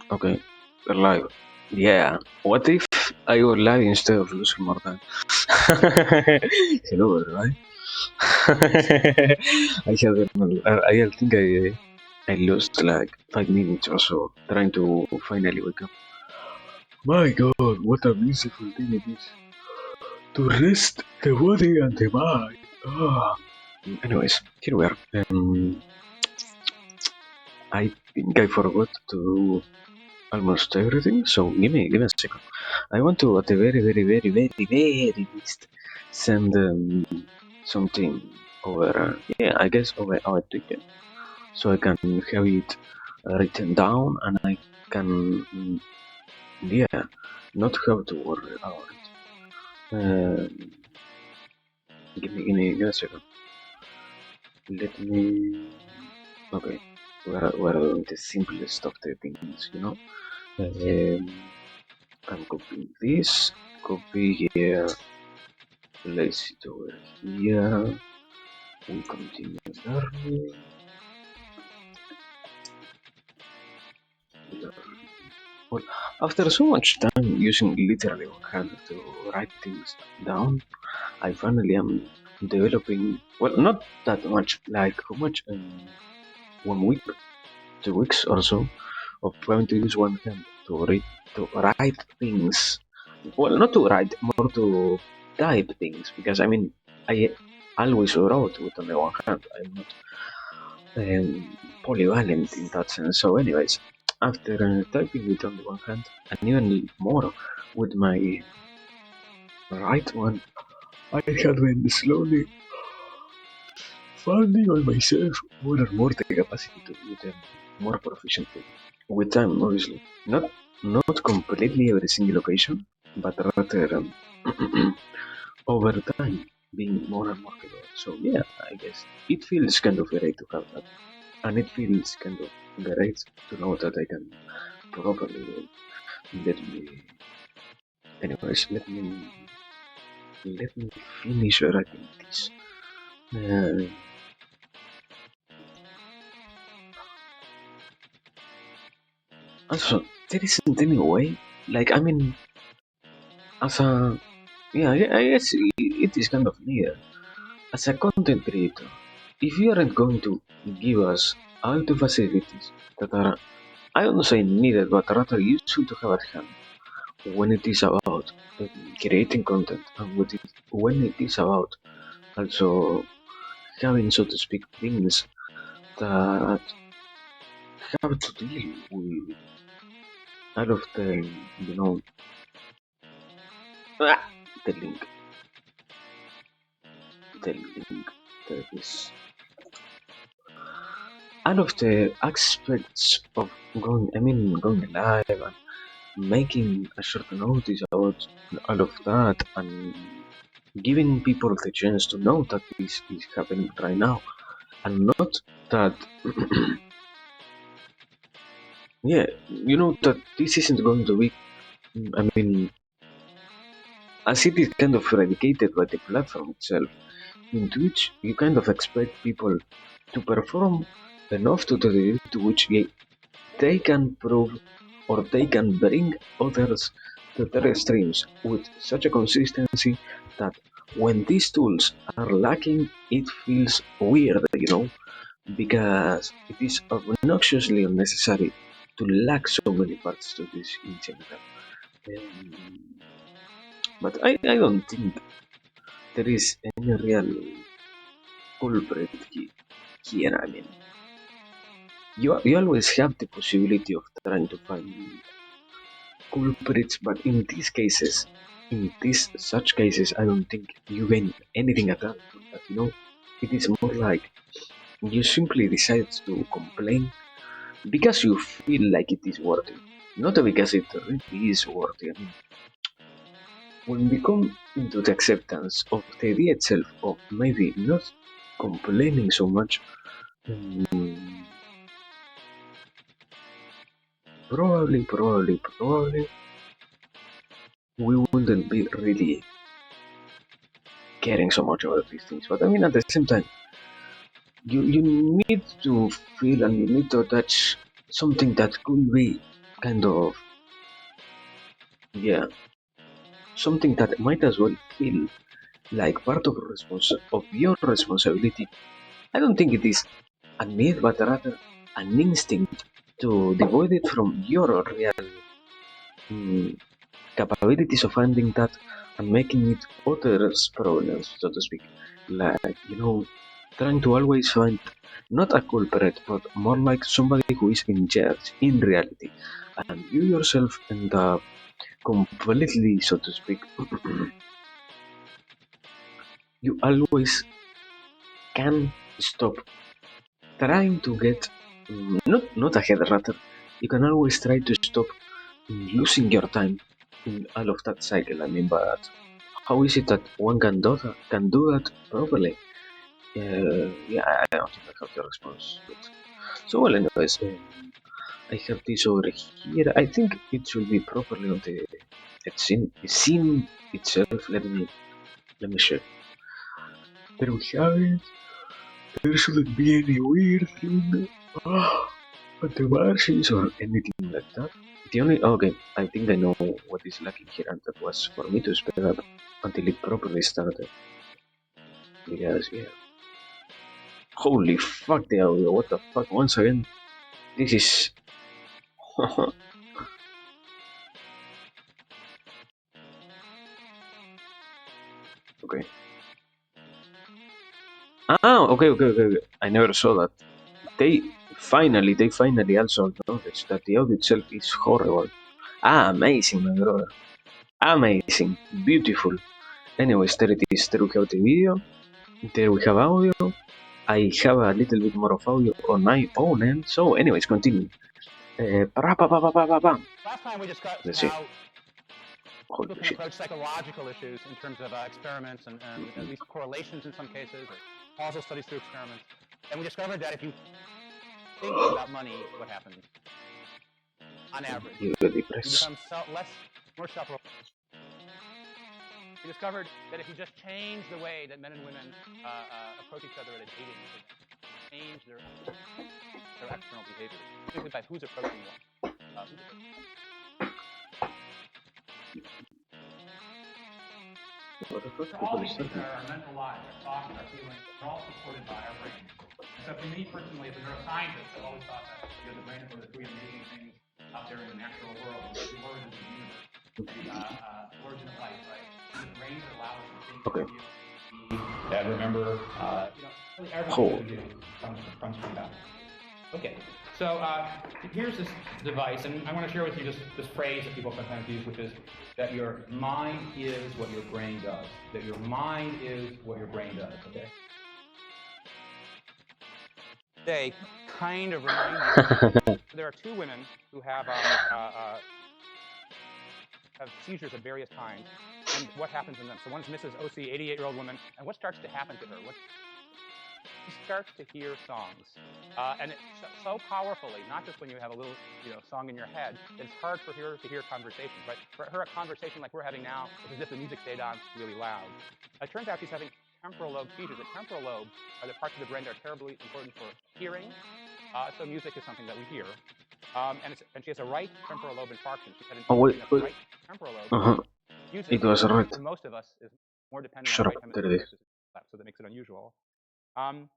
Okay, we're live. Yeah. What if I were live instead of losing more time? Hello, everyone. I think I lost like 5 minutes or so trying to finally wake up. My God, what a beautiful thing it is to rest the body and the mind. Ah. Anyways, here we are. I think I forgot to do almost everything. So give me a second. I want to at the very least send something over. I guess over our Twitter, so I can have it written down and I can yeah not have to worry about it. Give me a second. Let me. Okay, we're doing the simplest of the things, you know. I'm copying this. Copy here. Place it over here. We continue learning. Well, after so much time using literally one hand to write things down, I finally am developing. Well, not that much. Like how much? 1 week, 2 weeks or so of trying to use one hand to write things. Well, not to write, more to type things because I mean I always wrote with only one hand. I'm not polyvalent in that sense. So, anyways, after typing with only one hand and even more with my right one, I have been slowly finding on myself more and more the capacity to do them more proficiently. With time, obviously. Not completely every single occasion, but rather over time being more and more capable. So yeah, I guess it feels kind of great to have that. And it feels kind of great to know that I can properly do it. Let me anyways, let me finish writing this. Uh, Also, there isn't any way. Like, I mean, as a yeah, I guess it is kind of needed. As a content creator, if you aren't going to give us all the facilities that are, I don't say needed, but rather useful to have at hand when it is about creating content and when it is about also having, so to speak, things that have to deal with all of the, you know, ah, the link, the link, that is all of the aspects of going live and making a short notice about all of that and giving people the chance to know that this is happening right now and not that yeah, you know that this isn't going to be I mean as it is kind of eradicated by the platform itself, in which you kind of expect people to perform enough to the degree to which they can prove or they can bring others to their streams with such a consistency that when these tools are lacking, it feels weird, you know, because it is obnoxiously unnecessary to lack so many parts to this in general. Um, but I don't think there is any real culprit here. I mean, you always have the possibility of trying to find culprits, but in these such cases, I don't think you gain anything at all. But you know, it is more like you simply decide to complain because you feel like it is worthy, not because it really is worthy. I mean, when we come into the acceptance of the idea itself of maybe not complaining so much, um, probably, we wouldn't be really caring so much about these things. But I mean, at the same time, you need to feel and you need to touch something that could be. kind of, yeah, something that might as well feel like part of your responsibility. I don't think it is a need, but rather an instinct to devoid it from your real mm, capabilities of finding that and making it others' problems, so to speak. Like, trying to always find not a culprit, but more like somebody who is in charge in reality. And you yourself end up completely, so to speak, you always can stop trying to get, not ahead, rather, you can always try to stop losing your time in all of that cycle. I mean, but how is it that one can do that properly? Yeah, I don't think I have the response yet. So, well, anyways, I have this over here. I think it should be properly on the scene itself. Let me share. There we have it. There shouldn't be any weird thing at the margins or anything like that. The only okay, I think I know what is lacking here, and that was for me to speed up until it properly started. Because yeah, holy fuck the audio! What the fuck? Once again, this is okay. Okay. I never saw that. They finally also acknowledged that the audio itself is horrible. Amazing, my brother. Amazing, beautiful. Anyways, there it is. There we have the video. There we have audio. I have a little bit more of audio on my own end. So, anyways, continue. Last time we discussed Let's see. how Holy people can shit. approach psychological issues in terms of experiments and at least correlations in some cases, or causal studies through experiments. And we discovered that if you think about money, what happens? On average, You get you depressed. become more self. We discovered that if you just change the way that men and women approach each other at a dating, change their external behaviors, particularly by who's approaching what. What the fuck? So all these things are our mental lives, our thoughts, our feelings, they're all supported by our brain. So for me personally, as a neuroscientist, I've always thought that the brain is one of the three amazing things out there in the natural world, the origins of the universe, the origin of life, right? The brain that allows us to think, Okay. feel, remember, really everything that we do comes from that. Okay, so here's this device, and I want to share with you this phrase that people sometimes use, which is that your mind is what your brain does. That your mind is what your brain does, okay? They kind of remind me. There are two women who have seizures of various kinds, and what happens in them. So one's Mrs. OC, 88-year-old woman, and what starts to happen to her? She starts to hear songs, and it's so powerfully, not just when you have a little, song in your head, that it's hard for her to hear conversations, right? For her, a conversation like we're having now is as if the music stayed on really loud. It turns out she's having temporal lobe seizures. The temporal lobe are the parts of the brain that are terribly important for hearing, so music is something that we hear. And she has a right temporal lobe infarction. She's had an infarction of the right temporal lobe. Music, it was right. for most of us, is more dependent Shut on up. right There it is. so that makes it unusual. And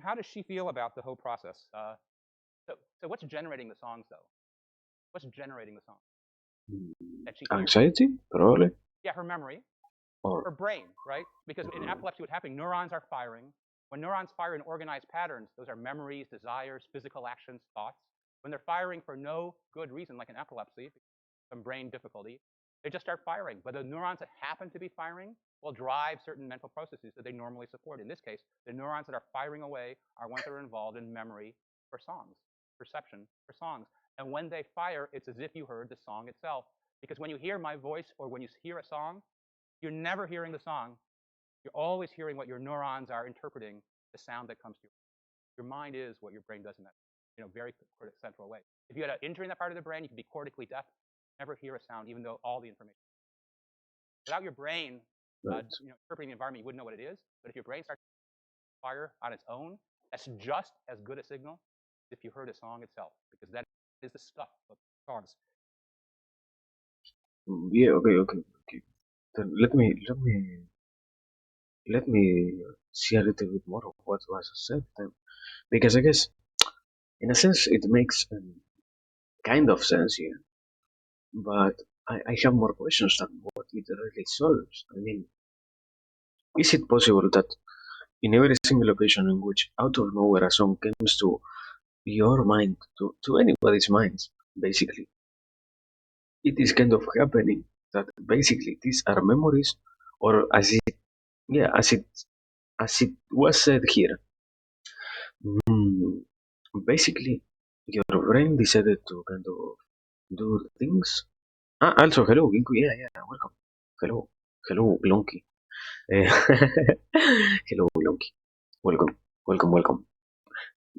how does she feel about the whole process? So what's generating the songs, though? What's generating the songs that she hears? Anxiety, probably. Yeah, her memory, Or her brain, right? Because in epilepsy, what's happening? Neurons are firing. When neurons fire in organized patterns, those are memories, desires, physical actions, thoughts. When they're firing for no good reason, like in epilepsy, some brain difficulty, they just start firing. But the neurons that happen to be firing will drive certain mental processes that they normally support. In this case, the neurons that are firing away are ones that are involved in memory for songs, perception for songs. And when they fire, it's as if you heard the song itself. Because when you hear my voice or when you hear a song, you're never hearing the song. You're always hearing what your neurons are interpreting, the sound that comes to you. Your mind is what your brain does in that, very central way. If you had an injury in that part of the brain, you could be cortically deaf, never hear a sound, even though all the information. Without your brain interpreting the environment, you wouldn't know what it is. But if your brain starts to fire on its own, that's just as good a signal as if you heard a song itself, because that is the stuff of songs. Yeah, okay. Then let me see a little bit more of what was said then, because I guess in a sense it makes kind of sense here, but I have more questions than what it really solves. I mean, is it possible that in every single occasion in which out of nowhere a song comes to your mind, to anybody's minds, basically, it is kind of happening that basically these are memories, or yeah, as it was said here, mm, basically your brain decided to kind of do things. Also, hello, Ginku. Yeah, welcome. Hello, hello, Glonky. Eh, hello, Glonky. Welcome.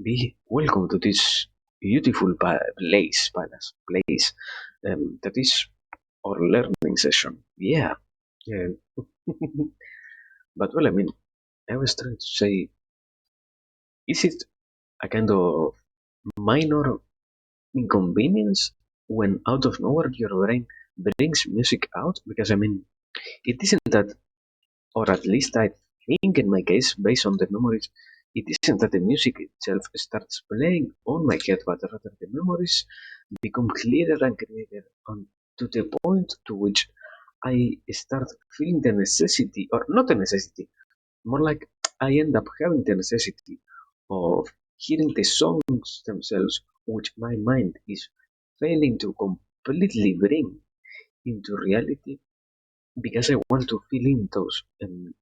Be welcome to this beautiful place, that is our learning session. Yeah. But well, I mean, I was trying to say, is it a kind of minor inconvenience when out of nowhere your brain brings music out? Because I mean, it isn't that, or at least I think in my case, based on the memories, it isn't that the music itself starts playing on my head, but rather the memories become clearer and clearer on to the point to which I start feeling the necessity, or not the necessity, more like I end up having the necessity of hearing the songs themselves, which my mind is failing to completely bring into reality because I want to fill in those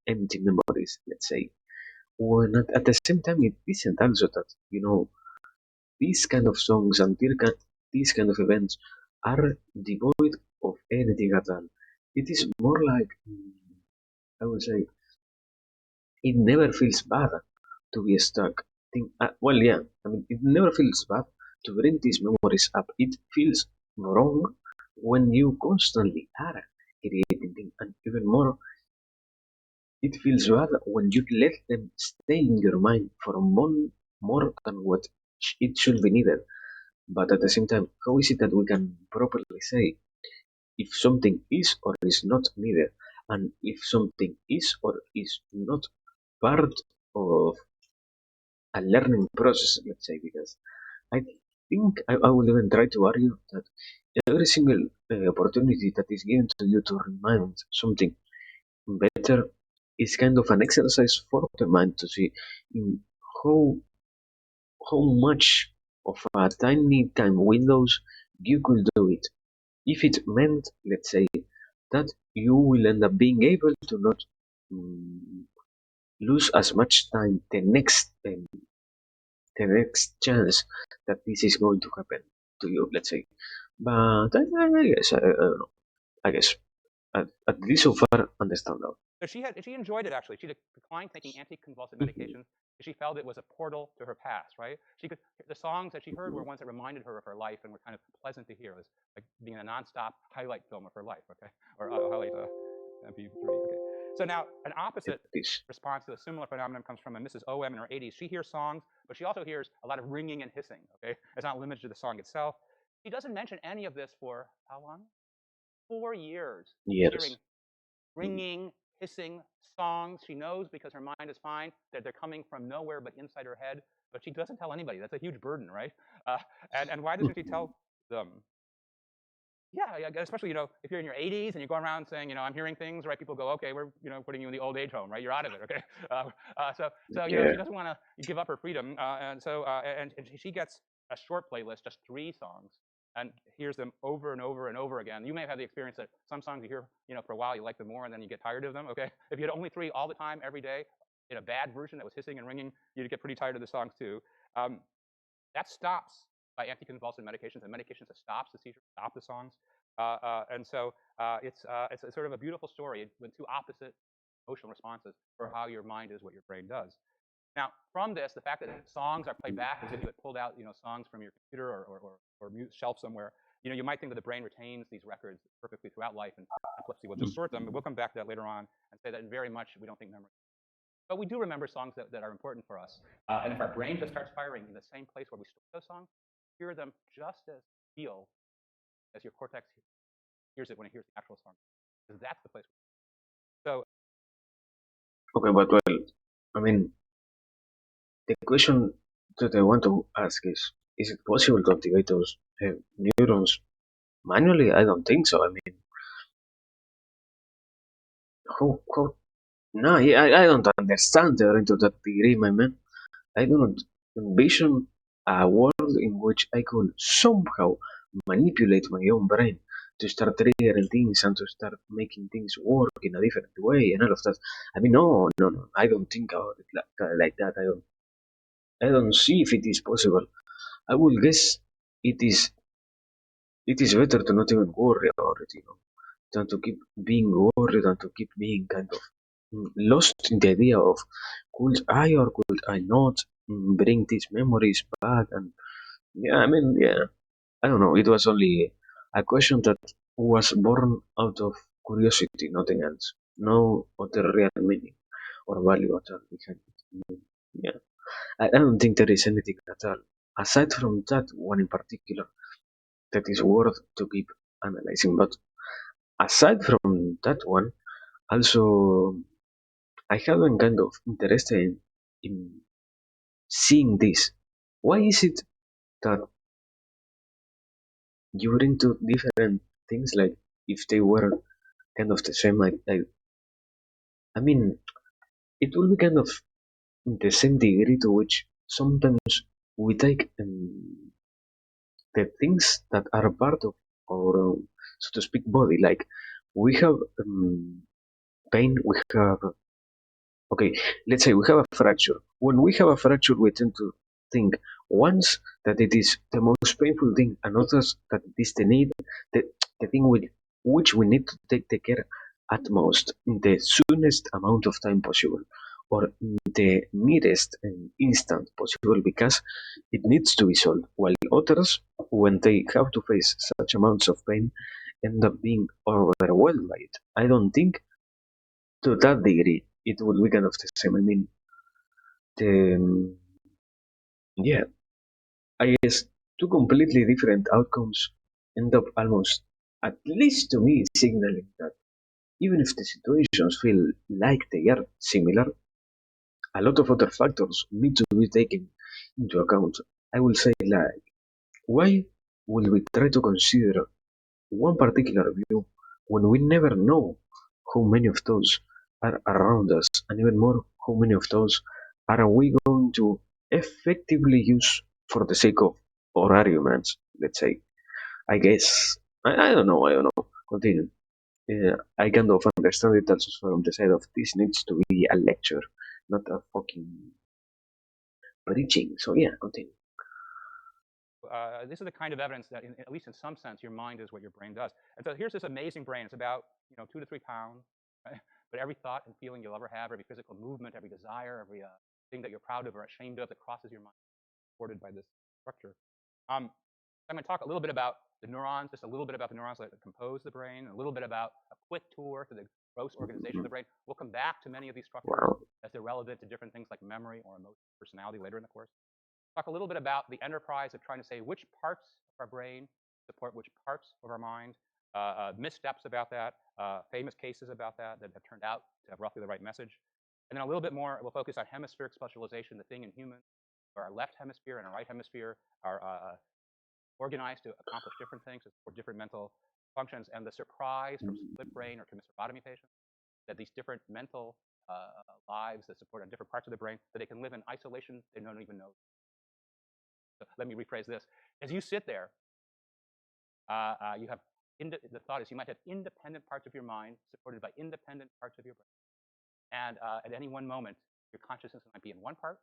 empty memories, let's say. When at the same time, it isn't also that, these kind of songs and these kind of events are devoid of anything at all. It is more like, I would say, it never feels bad to be stuck. Well, yeah, I mean, it never feels bad to bring these memories up. It feels wrong when you constantly are creating them, and even more, it feels bad when you let them stay in your mind for more than what it should be needed. But at the same time, how is it that we can properly say if something is or is not needed, and if something is or is not part of a learning process, let's say? Because I think I will even try to argue that every single opportunity that is given to you to remind something better is kind of an exercise for the mind to see in how how much of a tiny time windows you could do it. If it meant, let's say, that you will end up being able to not mm, lose as much time the next chance that this is going to happen to you, let's say. But I guess I guess at least so far understandable. So she enjoyed it actually. She declined taking anticonvulsant medications because she felt it was a portal to her past. Right? She could the songs that she heard were ones that reminded her of her life and were kind of pleasant to hear. It was like being a nonstop highlight film of her life. Okay, or highlight MP3. Okay. So now an opposite This. response to a similar phenomenon comes from a Mrs. OM in her 80s. She hears songs, but she also hears a lot of ringing and hissing. Okay, it's not limited to the song itself. She doesn't mention any of this for how long? 4 years. She's Yes. hearing ringing, hissing songs. She knows because her mind is fine that they're coming from nowhere but inside her head, but she doesn't tell anybody. That's a huge burden, right? And why doesn't she tell them? Yeah, especially if you're in your 80s and you're going around saying I'm hearing things, right? People go, okay, we're putting you in the old age home, right? You're out of it, okay? So she Yeah. doesn't want to give up her freedom, and she gets a short playlist, just 3 songs, and hears them over and over and over again. You may have had the experience that some songs you hear for a while you like them more, and then you get tired of them. Okay, if you had only 3 all the time every day in a bad version that was hissing and ringing, you'd get pretty tired of the songs too. Um, that stops by anticonvulsant medications and medications that stops the seizure, stop the songs. It's sort of a beautiful story when 2 opposite emotional responses for how your mind is, what your brain does. Now, from this, the fact that songs are played back as if you had pulled out, songs from your computer or mute shelf somewhere, you might think that the brain retains these records perfectly throughout life, and epilepsy will just sort them. But we'll come back to that later on and say that very much we don't think memory. But we do remember songs that are important for us. And if our brain just starts firing in the same place where we store those songs, hear them just as feel as your cortex hears it when it hears the actual song. Because that's the place. So Okay, but well, I mean, the question that I want to ask is it possible to activate those neurons manually? I don't think so. I mean, how no, yeah, I don't understand to that degree, my man. I do not envision a world in which I could somehow manipulate my own brain to start triggering things and to start making things work in a different way and all of that. I mean, no, no, no. I don't think about it like that. I don't see if it is possible. I will guess it is. It is better to not even worry about it, than to keep being worried and to keep being kind of lost in the idea of could I or could I not bring these memories back. And yeah, I mean, yeah, I don't know. It was only a question that was born out of curiosity, nothing else. No other real meaning or value at all behind it. Yeah, I don't think there is anything at all aside from that one in particular that is worth to keep analyzing. But aside from that one, also I have been kind of interested in seeing this. Why is it that you're into different things like if they were kind of the same? I mean, it will be kind of the same degree to which sometimes we take the things that are part of our, so to speak, body. Like we have pain, we have okay, let's say we have a fracture. When we have a fracture, we tend to think once that it is the most painful thing, and others that it is the, the thing with which we need to take the care at most in the soonest amount of time possible, or in the nearest instant possible, because it needs to be solved. While others, when they have to face such amounts of pain, end up being overwhelmed by it. I don't think to that degree, it would be kind of the same. I mean, the yeah, I guess two completely different outcomes end up almost, at least to me, signaling that even if the situations feel like they are similar, a lot of other factors need to be taken into account. I will say, like, why will we try to consider one particular view when we never know how many of those are around us, and even more, how many of those are we going to effectively use for the sake of our arguments, let's say. I guess, I don't know, I don't know. Continue. I kind of understand it also from the side of this needs to be a lecture, not a fucking preaching. So yeah, continue. this is the kind of evidence that, at least in some sense, your mind is what your brain does. And so here's this amazing brain. It's about 2 to 3 pounds, right? But every thought and feeling you'll ever have, every physical movement, every desire, every thing that you're proud of or ashamed of that crosses your mind, is supported by this structure. Um, I'm going to talk a little bit about the neurons, just a little bit about the neurons that compose the brain, a little bit about a quick tour to the gross organization of the brain. We'll come back to many of these structures Wow. as they're relevant to different things like memory or emotion, personality later in the course. Talk a little bit about the enterprise of trying to say which parts of our brain support which parts of our mind, missteps about that, famous cases about that that have turned out to have roughly the right message. And then a little bit more, we'll focus on hemispheric specialization, the thing in humans, where our left hemisphere and our right hemisphere are organized to accomplish different things for different mental functions, and the surprise from split brain or chemisobotomy patients that these different mental lives that support on different parts of the brain, that they can live in isolation, they don't even know. So let me rephrase this. As you sit there, you have the thought is you might have independent parts of your mind supported by independent parts of your brain. And at any one moment, your consciousness might be in one part,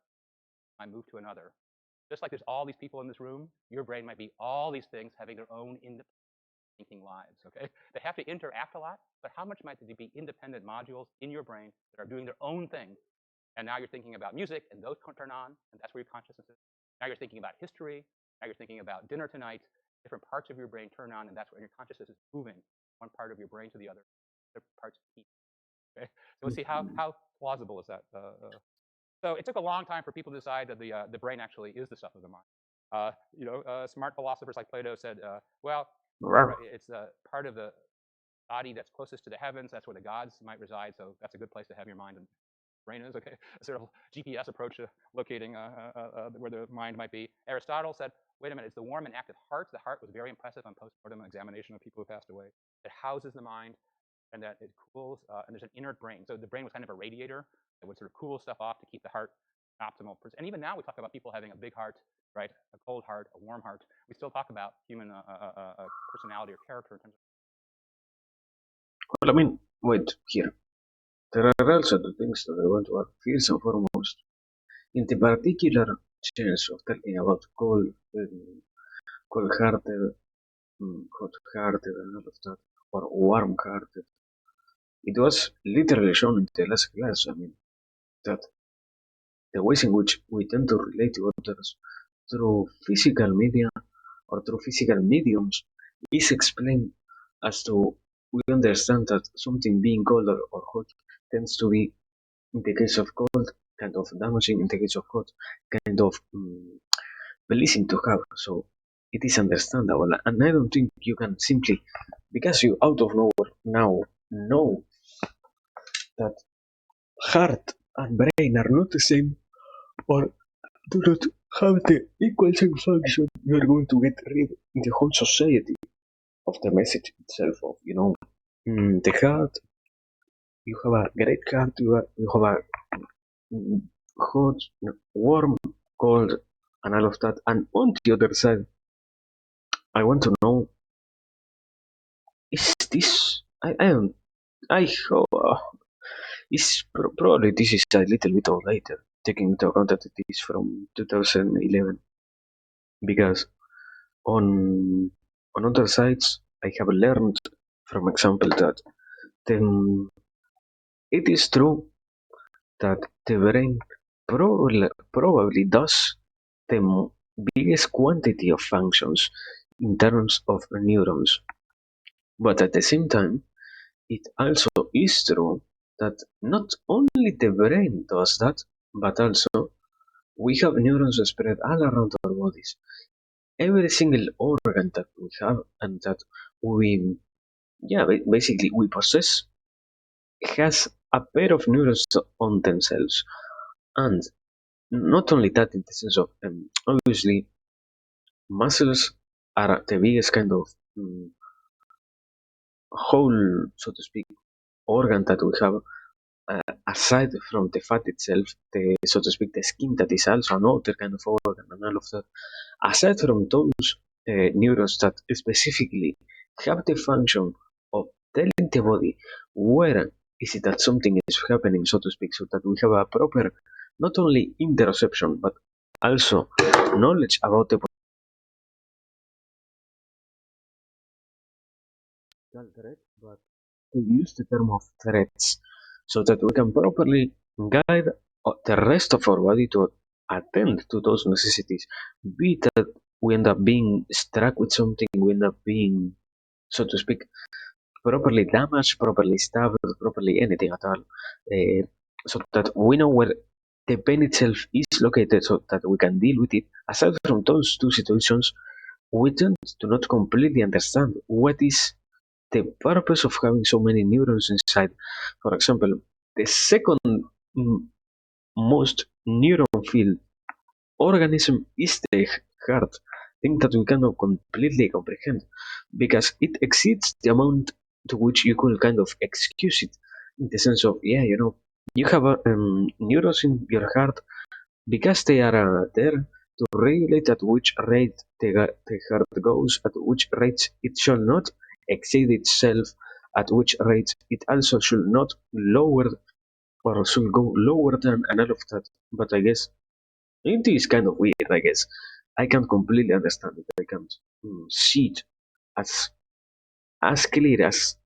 might move to another. Just like there's all these people in this room, your brain might be all these things having their own independent thinking lives. Okay, they have to interact a lot, but how much might they be independent modules in your brain that are doing their own thing? And now you're thinking about music, and those turn on, and that's where your consciousness is. Now you're thinking about history. Now you're thinking about dinner tonight. Different parts of your brain turn on, and that's where your consciousness is moving one part of your brain to the other. Different parts keep. Okay, so let's see how plausible is that. So it took a long time for people to decide that the brain actually is the stuff of the mind. Smart philosophers like Plato said, well, Right? It's the part of the body that's closest to the heavens. That's where the gods might reside. So that's a good place to have your mind and brain is. Okay, a sort of GPS approach to locating where the mind might be. Aristotle said, wait a minute, it's the warm and active heart. The heart was very impressive on postmortem examination of people who passed away. It houses the mind and that it cools, and there's an inert brain. So the brain was kind of a radiator that would sort of cool stuff off to keep the heart optimal. And even now we talk about people having a big heart, right? A cold heart, a warm heart. We still talk about human personality or character in terms of. Well, I mean, wait, here. There are also the things that I want to add. First and foremost, in the particular sense of talking about cold-hearted, hot-hearted, and all of that, or warm-hearted, it was literally shown in the last class. I mean, that the ways in which we tend to relate to others through physical media or through physical mediums is explained as to we understand that something being cold or hot tends to be, in the case of cold, kind of damaging, in the case of hot, kind of pleasing to have. So it is understandable. And I don't think you can simply, because you out of nowhere now know that heart and brain are not the same or do not have the equal same function, you are going to get rid in the whole society of the message itself of, the heart, you have a great heart, you have a hot, warm, cold, and all of that. And on the other side, I want to know, is this, I don't, I hope, probably this is a little bit outdated, taking into account that it is from 2011, because on other sides, I have learned from example that then it is true that the brain probably does the biggest quantity of functions in terms of neurons, but at the same time, it also is true that not only the brain does that, but also we have neurons spread all around our bodies. Every single organ that we have and that we, yeah, basically we possess has a pair of neurons on themselves. And not only that, in the sense of, obviously, muscles are the biggest kind of whole, so to speak, organ that we have. Aside from the fat itself, the so to speak, the skin that is also another kind of organ and all of that. Aside from those neurons that specifically have the function of telling the body where is it that something is happening, so to speak, so that we have a proper, not only interoception, but also knowledge about the potential threat, but to use the term of threats so that we can properly guide the rest of our body to attend to those necessities. Be it that we end up being struck with something, we end up being, so to speak, properly damaged, properly stabbed, properly anything at all, so that we know where the pain itself is located so that we can deal with it. Aside from those two situations, we tend to not completely understand what is the purpose of having so many neurons inside. For example, the second most neuron filled organism is the heart, thing that we cannot completely comprehend because it exceeds the amount to which you could kind of excuse it in the sense of, yeah, you have neurons in your heart because they are there to regulate at which rate the heart goes, at which rate it shall not exceed itself, at which rate it also should not lower or should go lower than and all of that. But I guess it is kind of weird, I guess. I can't completely understand it. I can't see it as clear as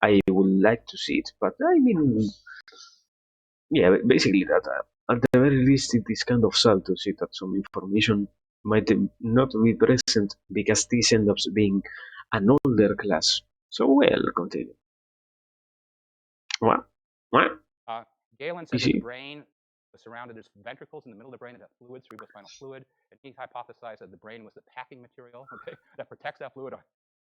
I would like to see it. But I mean, yeah, basically that. At the very least, it is kind of sad to see that some information might not be present because this ends up being an older class. So, well, continue. What? What? Galen said that the PC? brain was surrounded. There's ventricles in the middle of the brain that have fluid, cerebrospinal fluid, and he hypothesized that the brain was the packing material, okay, that protects that fluid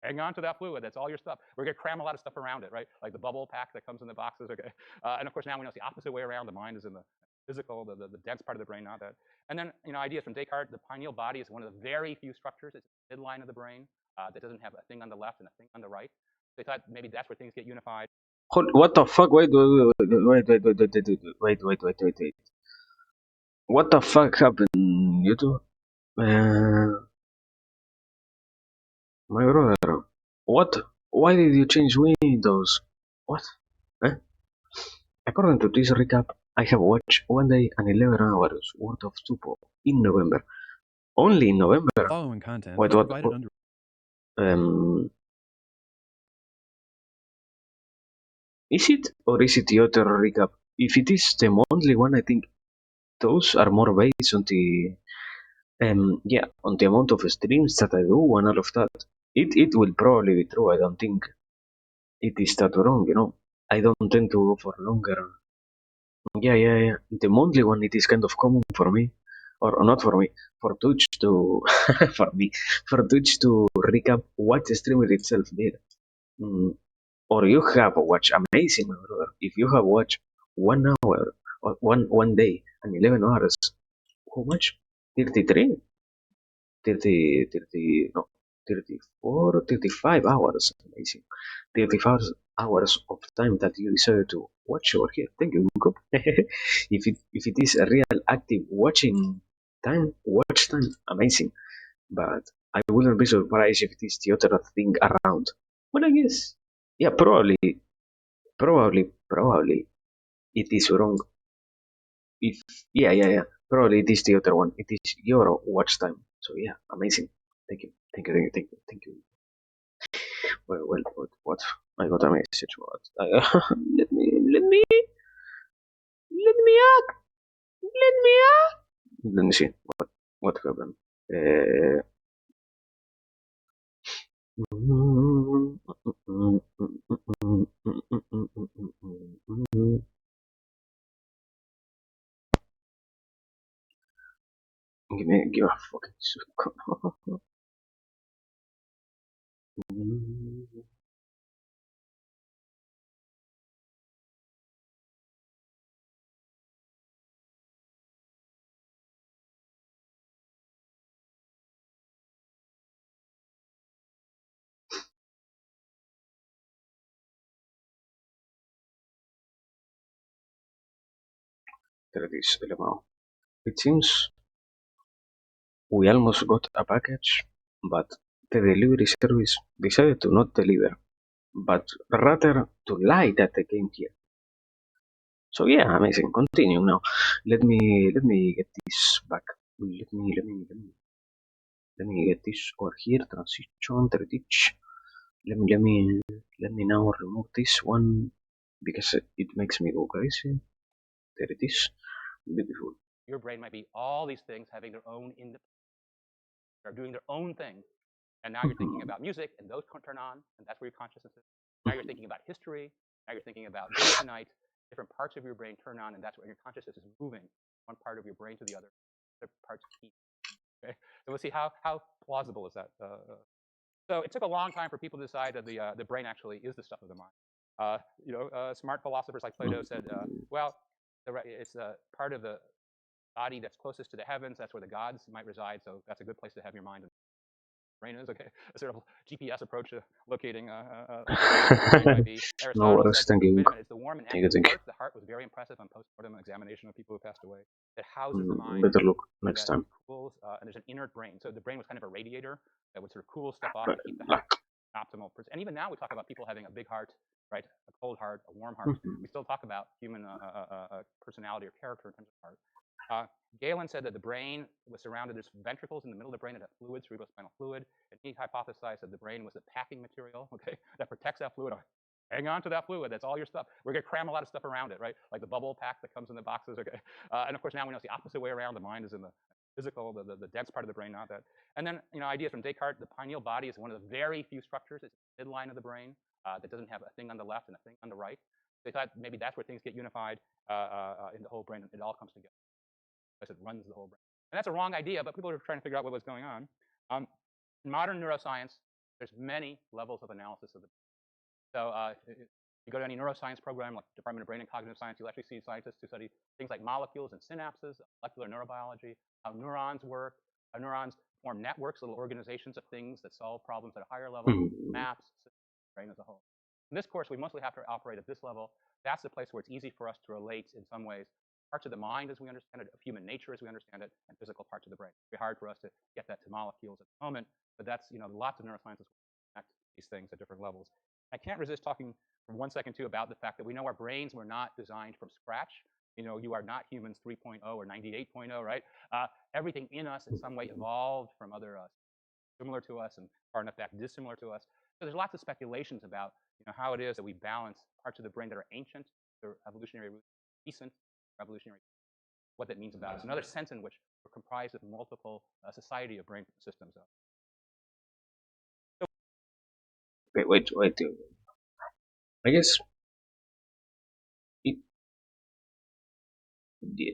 hang on to that fluid. That's all your stuff. We're going to cram a lot of stuff around it, right? Like the bubble pack that comes in the boxes. Okay. And of course, now we know it's the opposite way around. The mind is in the physical, the dense part of the brain, not that. And then, ideas from Descartes. The pineal body is one of the very few structures. It's the midline of the brain that doesn't have a thing on the left and a thing on the right. They thought maybe that's where things get unified. What the fuck? Wait. What the fuck happened, YouTube? My brother, what? Why did you change Windows? What? Eh? According to this recap, I have watched one day and 11 hours worth of Tupo in November. Only in November. Following content Wait, is what? provided under. Is it or is it the other recap? If it is the monthly one, I think those are more based on the on the amount of streams that I do and all of that. It will probably be true. I don't think it is that wrong. I don't tend to go for longer. Yeah. The monthly one, it is kind of common for me, or not for me, for Twitch to for me, for Twitch to recap what the streamer itself did. Mm, or you have watched amazing, my brother. If you have watched 1 hour or one day and 11 hours, how much? 33, 30, no, 34, 35 hours. Amazing. 35 hours of time that you decided to watch over here. Thank you, Nico. If it is a real active watching time, watch time, amazing. But I wouldn't be surprised if it is the other thing around. Well, I guess, yeah, probably it is wrong. If yeah, probably it is the other one. It is your watch time. So yeah, amazing. Thank you. What? I got a message. What? Let me act. Let me see. What happened? Uh, give a fucking second. There it is, LMAO. It seems we almost got a package, but the delivery service decided to not deliver, but rather to lie that they came here. So yeah, amazing. Continue now. Let me get this back. Let me get this over here. Transition, teach. Let me now remove this one because it makes me go crazy. There it is. Beautiful. Your brain might be all these things having their own they're doing their own thing. And now you're thinking about music, and those turn on, and that's where your consciousness is. Now you're thinking about history. Now you're thinking about dinner tonight. Different parts of your brain turn on, and that's where your consciousness is moving one part of your brain to the other. Other parts keep. Okay, so we'll see how plausible is that. So it took a long time for people to decide that the brain actually is the stuff of the mind. Smart philosophers like Plato said, well, it's part of the body that's closest to the heavens. That's where the gods might reside. So that's a good place to have your mind. Brain is okay. A sort of GPS approach to locating brain might be. No Aristotle worries, said, thank you. wait a minute, it's the warm and Thank you, active thank you. heart. The heart was very impressive on post-mortem examination of people who passed away. It houses the mind. Better look next that time. cools, and there's an inert brain. So the brain was kind of a radiator that would sort of cool stuff off and keep the heart optimal. And even now we talk about people having a big heart, right? A cold heart, a warm heart. We still talk about human personality or character in terms of heart. Galen said that the brain was surrounded, there's ventricles in the middle of the brain that have fluid, cerebrospinal fluid, and he hypothesized that the brain was a packing material, okay, that protects that fluid. Hang on to that fluid. That's all your stuff. We're going to cram a lot of stuff around it, right? Like the bubble pack that comes in the boxes, okay? And of course, now we know it's the opposite way around. The mind is in the physical, the dense part of the brain, not that. And then, ideas from Descartes. The pineal body is one of the very few structures. It's the midline of the brain that doesn't have a thing on the left and a thing on the right. They thought maybe that's where things get unified in the whole brain, and it all comes together. It runs the whole brain. And that's a wrong idea, but people are trying to figure out what was going on. In modern neuroscience, There's many levels of analysis of the so if you go to any neuroscience program like Department of Brain and Cognitive Science, you'll actually see scientists who study things like molecules and synapses, molecular neurobiology, how neurons work, how neurons form networks, little organizations of things that solve problems at a higher level, Mhm. maps, brain as a whole. In this course, we mostly have to operate at this level. That's the place where it's easy for us to relate in some ways parts of the mind as we understand it, of human nature as we understand it, and physical parts of the brain. It'd be hard for us to get that to molecules at the moment, but that's, lots of neuroscientists connect these things at different levels. I can't resist talking for 1 second too about the fact that we know our brains were not designed from scratch. You are not humans 3.0 or 98.0, right? Everything in us in some way evolved from other similar to us and far enough back dissimilar to us. So there's lots of speculations about how it is that we balance parts of the brain that are ancient, they're evolutionary, recent, revolutionary, what that means about us. Another sense in which we're comprised of multiple society of brain systems. Wait. I guess it, yeah,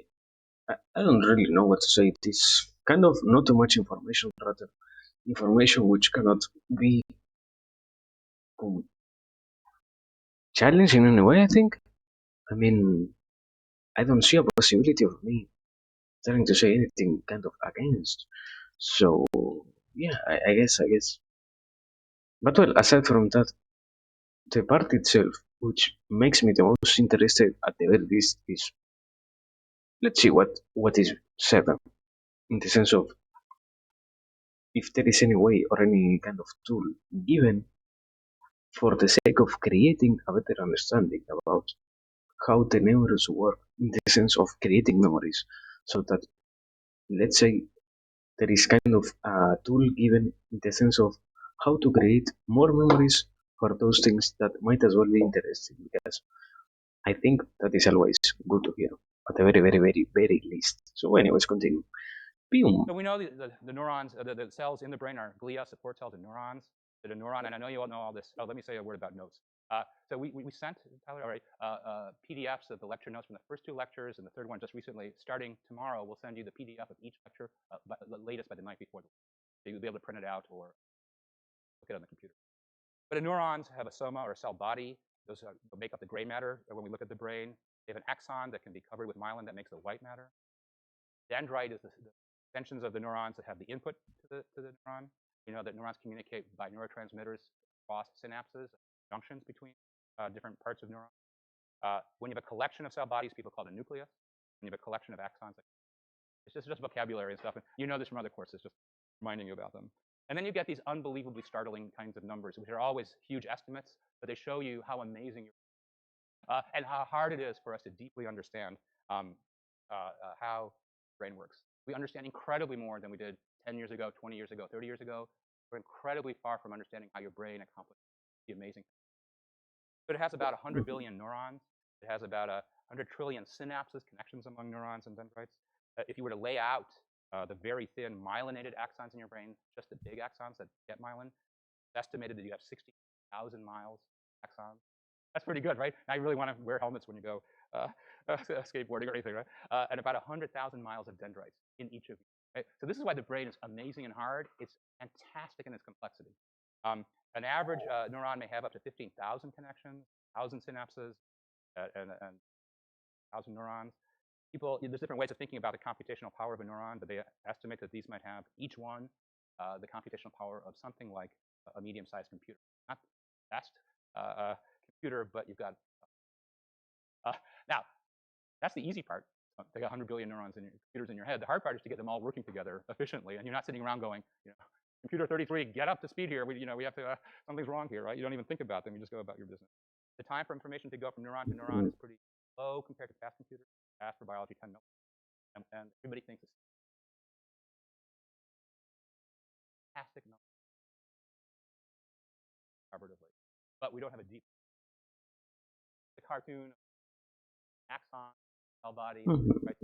I don't really know what to say. It is kind of not too much information, rather information which cannot be um, challenged in any way. I think. I mean, I don't see a possibility of me trying to say anything kind of against. So yeah, I guess. But well, aside from that, the part itself, which makes me the most interested at the very least, is let's see what is said in the sense of if there is any way or any kind of tool given for the sake of creating a better understanding about how the neurons work in the sense of creating memories, so that let's say there is kind of a tool given in the sense of how to create more memories for those things that might as well be interesting, because I think that is always good to hear at the very least. So anyways, continue. So Boom. we know the neurons, the cells in the brain are glia, support cells, and neurons. That a neuron, and I know you all know all this. Oh, let me say a word about notes. So we sent, Tyler, all right, PDFs of the lecture notes from the first two lectures and the third one just recently. Starting tomorrow, we'll send you the PDF of each lecture, the latest by the night before. So you'll be able to print it out or look it on the computer. But neurons have a soma or a cell body. Those make up the gray matter when we look at the brain. They have an axon that can be covered with myelin that makes the white matter. Dendrite is the extensions of the neurons that have the input to the neuron. You know that neurons communicate by neurotransmitters across synapses, junctions between different parts of neurons. When you have a collection of cell bodies, people call it a nucleus. When you have a collection of axons, it's just vocabulary and stuff. And you know this from other courses, just reminding you about them. And then you get these unbelievably startling kinds of numbers, which are always huge estimates, but they show you how amazing and how hard it is for us to deeply understand um, how the brain works. We understand incredibly more than we did 10 years ago, 20 years ago, 30 years ago. We're incredibly far from understanding how your brain accomplishes the amazing. But it has about 100 billion neurons. It has about 100 trillion synapses, connections among neurons and dendrites. If you were to lay out the very thin myelinated axons in your brain, just the big axons that get myelin, it's estimated that you have 60,000 miles axons. That's pretty good, right? Now you really want to wear helmets when you go skateboarding or anything, right? And about 100,000 miles of dendrites in each of you. Right? So this is why the brain is amazing and hard. It's fantastic in its complexity. An average neuron may have up to 15,000 connections, 1,000 synapses, and 1,000 neurons. There's different ways of thinking about the computational power of a neuron, but they estimate that these might have each one the computational power of something like a medium-sized computer. Not the best computer, but you've got now that's the easy part. They got 100 billion neurons in your computers in your head. The hard part is to get them all working together efficiently, and you're not sitting around going, computer 33, get up to speed here. We have to. Something's wrong here, right? You don't even think about them. You just go about your business. The time for information to go from neuron to neuron is pretty low compared to fast computers. Fast for biology, 10 milliseconds, and everybody thinks it's fantastic number collaboratively, but we don't have a deep. The cartoon, axon, cell body, right?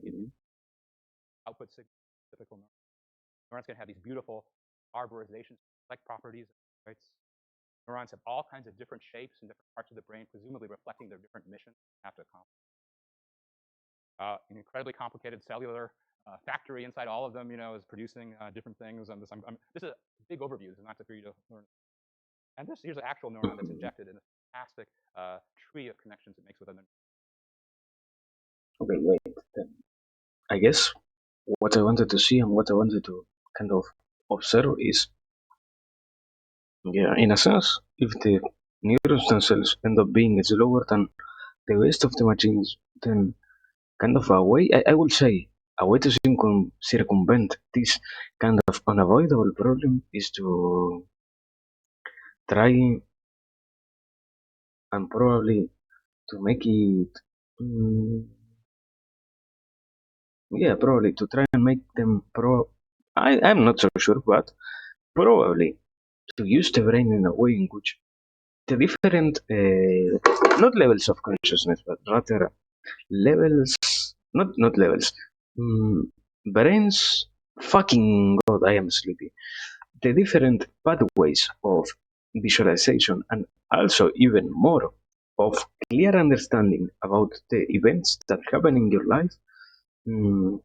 Output signal, typical neuron. Neurons can have these beautiful arborization like properties, right? Neurons have all kinds of different shapes in different parts of the brain, presumably reflecting their different missions they have to accomplish. An incredibly complicated cellular factory inside all of them, is producing different things. This is a big overview. This is not for you to learn. And here's an actual neuron that's injected in a fantastic tree of connections it makes with other. Okay, wait. Then I guess what I wanted to see and what I wanted to kind of observe is, yeah, in a sense, if the neurons themselves end up being slower than the rest of the machines, then kind of a way, I would say, a way to circumvent this kind of unavoidable problem is to try and probably to make it, mm, yeah, probably to try and make them I'm not so sure, but probably to use the brain in a way in which the different, not levels of consciousness, but rather levels, not levels, mm, brains, fucking god, I am sleepy. The different pathways of visualization and also even more of clear understanding about the events that happen in your life, mm,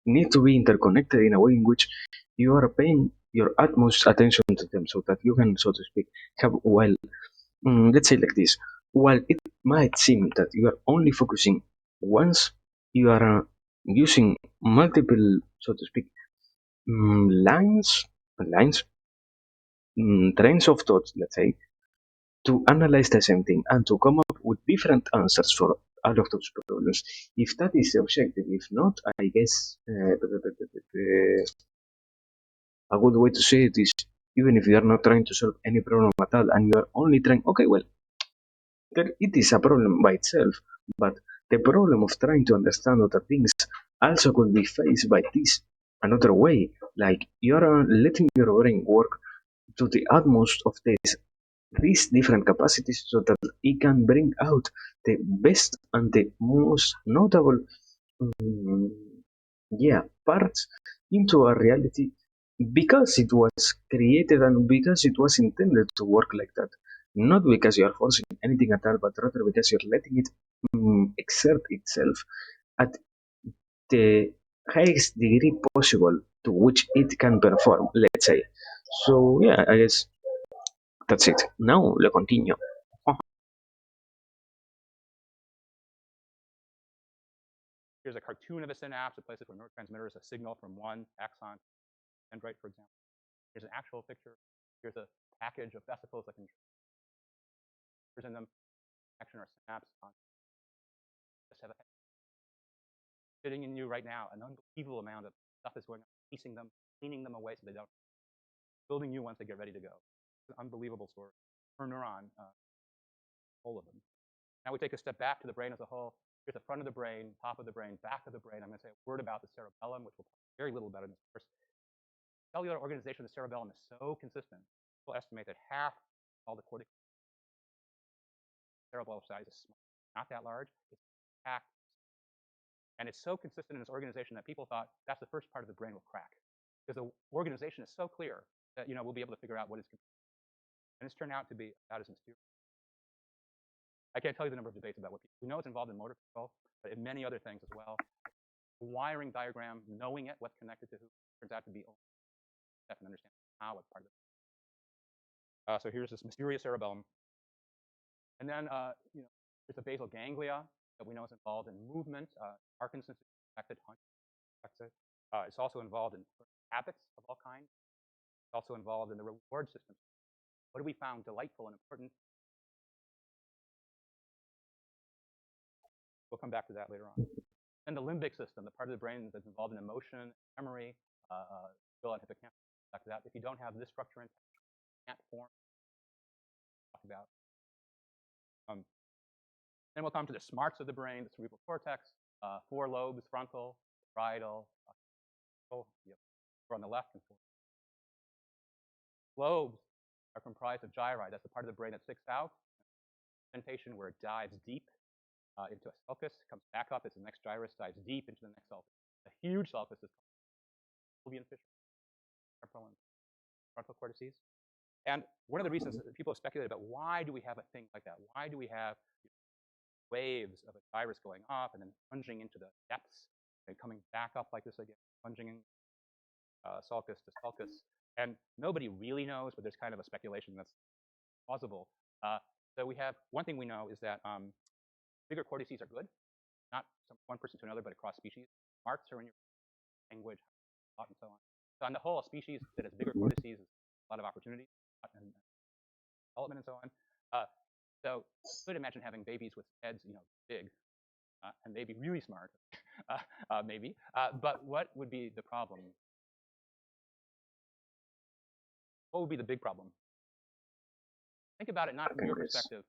need to be interconnected in a way in which you are paying your utmost attention to them so that you can, so to speak, have, while, let's say like this, while it might seem that you are only focusing once, you are using multiple, so to speak, lines, trains of thoughts, let's say, to analyze the same thing and to come up with different answers for all of those problems. If that is the objective, if not, I guess a good way to say it is, even if you are not trying to solve any problem at all and you are only trying, okay, well, there, it is a problem by itself, but the problem of trying to understand other things also could be faced by this another way. Like you're letting your brain work to the utmost of these different capacities so that it can bring out the best and the most notable, mm, yeah, parts into a reality because it was created and because it was intended to work like that. Not because you are forcing anything at all, but rather because you're letting it, exert itself at the highest degree possible to which it can perform, let's say. So, yeah, I guess that's it. Now, le continue. Here's a cartoon of a synapse, a place where neurotransmitters a signal from one axon to dendrite, for example. Here's an actual picture. Here's a package of vesicles that can in them action or synapse on just have a sitting in you right now. An unbelievable amount of stuff is going on, piecing them, cleaning them away so they don't, building new ones they get ready to go. It's an unbelievable story. Per neuron, all of them. Now we take a step back to the brain as a whole. Here's the front of the brain, top of the brain, back of the brain. I'm going to say a word about the cerebellum, which we'll talk very little about in this course. Cellular organization of the cerebellum is so consistent. People estimate that half all the cortical cerebellum size is small, not that large. It's packed, and it's so consistent in its organization that people thought that's the first part of the brain will crack because the organization is so clear that we'll be able to figure out what is. And it's turned out to be about as mysterious. I can't tell you the number of debates about what people. We know it's involved in motor control, but in many other things as well. The wiring diagram, knowing it, what's connected to who, turns out to be only step and understand how it's part of it. So here's this mysterious cerebellum, and then there's the basal ganglia that we know is involved in movement. Parkinson's is affected, affected. It's also involved in habits of all kinds. It's also involved in the reward system. What have we found delightful and important? We'll come back to that later on. And the limbic system, the part of the brain that's involved in emotion, memory, will and hippocampus. Back to that. If you don't have this structure in, you can't form. Talk about. Then we'll come to the smarts of the brain, the cerebral cortex, 4 lobes, frontal, parietal, four on the left and 4. Lobes are comprised of gyri. That's the part of the brain that sticks out. Indentation where it dives deep into a sulcus, comes back up as the next gyrus dives deep into the next sulcus. A huge sulcus is called Sylvian fissure, frontal cortices. And one of the reasons that people have speculated about why do we have a thing like that? Why do we have waves of a gyrus going up and then plunging into the depths and coming back up like this again, plunging in sulcus to sulcus? And nobody really knows, but there's kind of a speculation that's plausible. So we have one thing we know is that bigger cortices are good, not from one person to another, but across species. Marks are in your language, thought, and so on. So on the whole, a species that has bigger Mhm. cortices has a lot of opportunity and development and so on. Uh, so you could imagine having babies with heads, big, and they'd be really smart, maybe. But what would be the problem? What would be the big problem? Think about it not I from can your guess. perspective.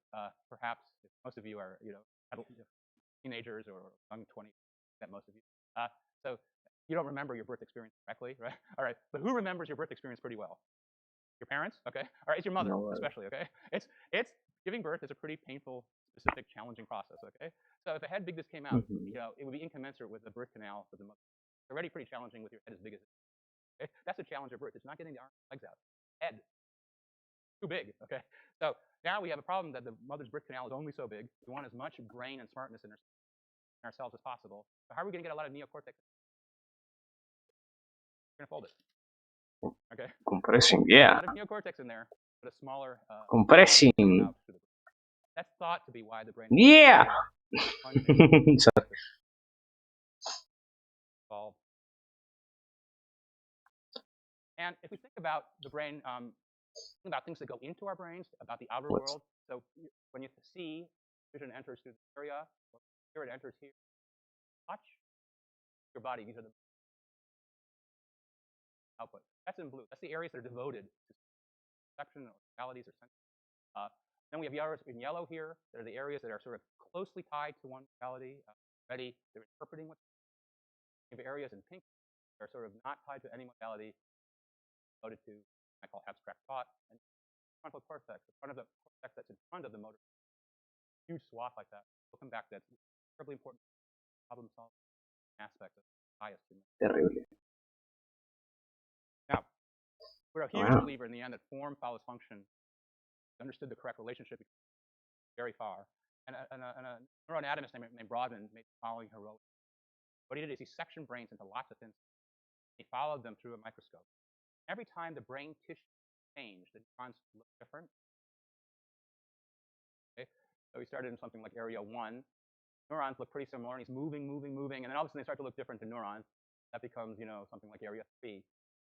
Perhaps if most of you are, teenagers or young 20s, that most of you. So you don't remember your birth experience correctly, right? All right, but who remembers your birth experience pretty well? Your parents, okay? All right, it's your mother, No, especially, okay? It's giving birth is a pretty painful, specific, challenging process, okay? So if a head big this came out, mhm. it would be incommensurate with the birth canal for the mother. It's already pretty challenging with your head as big as it is. Okay? That's a challenge of birth. It's not getting the arms and legs out. Head, too big, okay? So now we have a problem that the mother's birth canal is only so big. We want as much brain and smartness in ourselves as possible. So how are we going to get a lot of neocortex? We're going to fold it, okay? Compressing, A yeah. lot of neocortex in there, but a smaller Compressing, out through the brain. That's thought to be why the brain yeah. plunging So- evolved. And if we think about the brain, think about things that go into our brains, about the outer what's world. So when you see vision enters through the area, or here it enters here, touch your body. These are the output. That's in blue. That's the areas that are devoted to perception or realities or sense. Then we have areas in yellow here that are the areas that are sort of closely tied to one reality. Ready, they're interpreting what. We have areas in pink that are sort of not tied to any modality, devoted to I call abstract thought. And frontal cortex, the front of the cortex that's in front of the motor, huge swath like that. We'll come back to that. It's incredibly important problem solving aspect of bias. terrible? Now, we're a huge Wow. believer in the end that form follows function. We understood the correct relationship very far. And a neuroanatomist named Brodmann made the following heroic. What he did is he sectioned brains into lots of thin. He followed them through a microscope. Every time the brain tissue changed, the neurons looked different. Okay? So he started in something like area 1. Neurons look pretty similar, and he's moving, moving, moving, and then all of a sudden they start to look different to neurons. That becomes, something like area 3.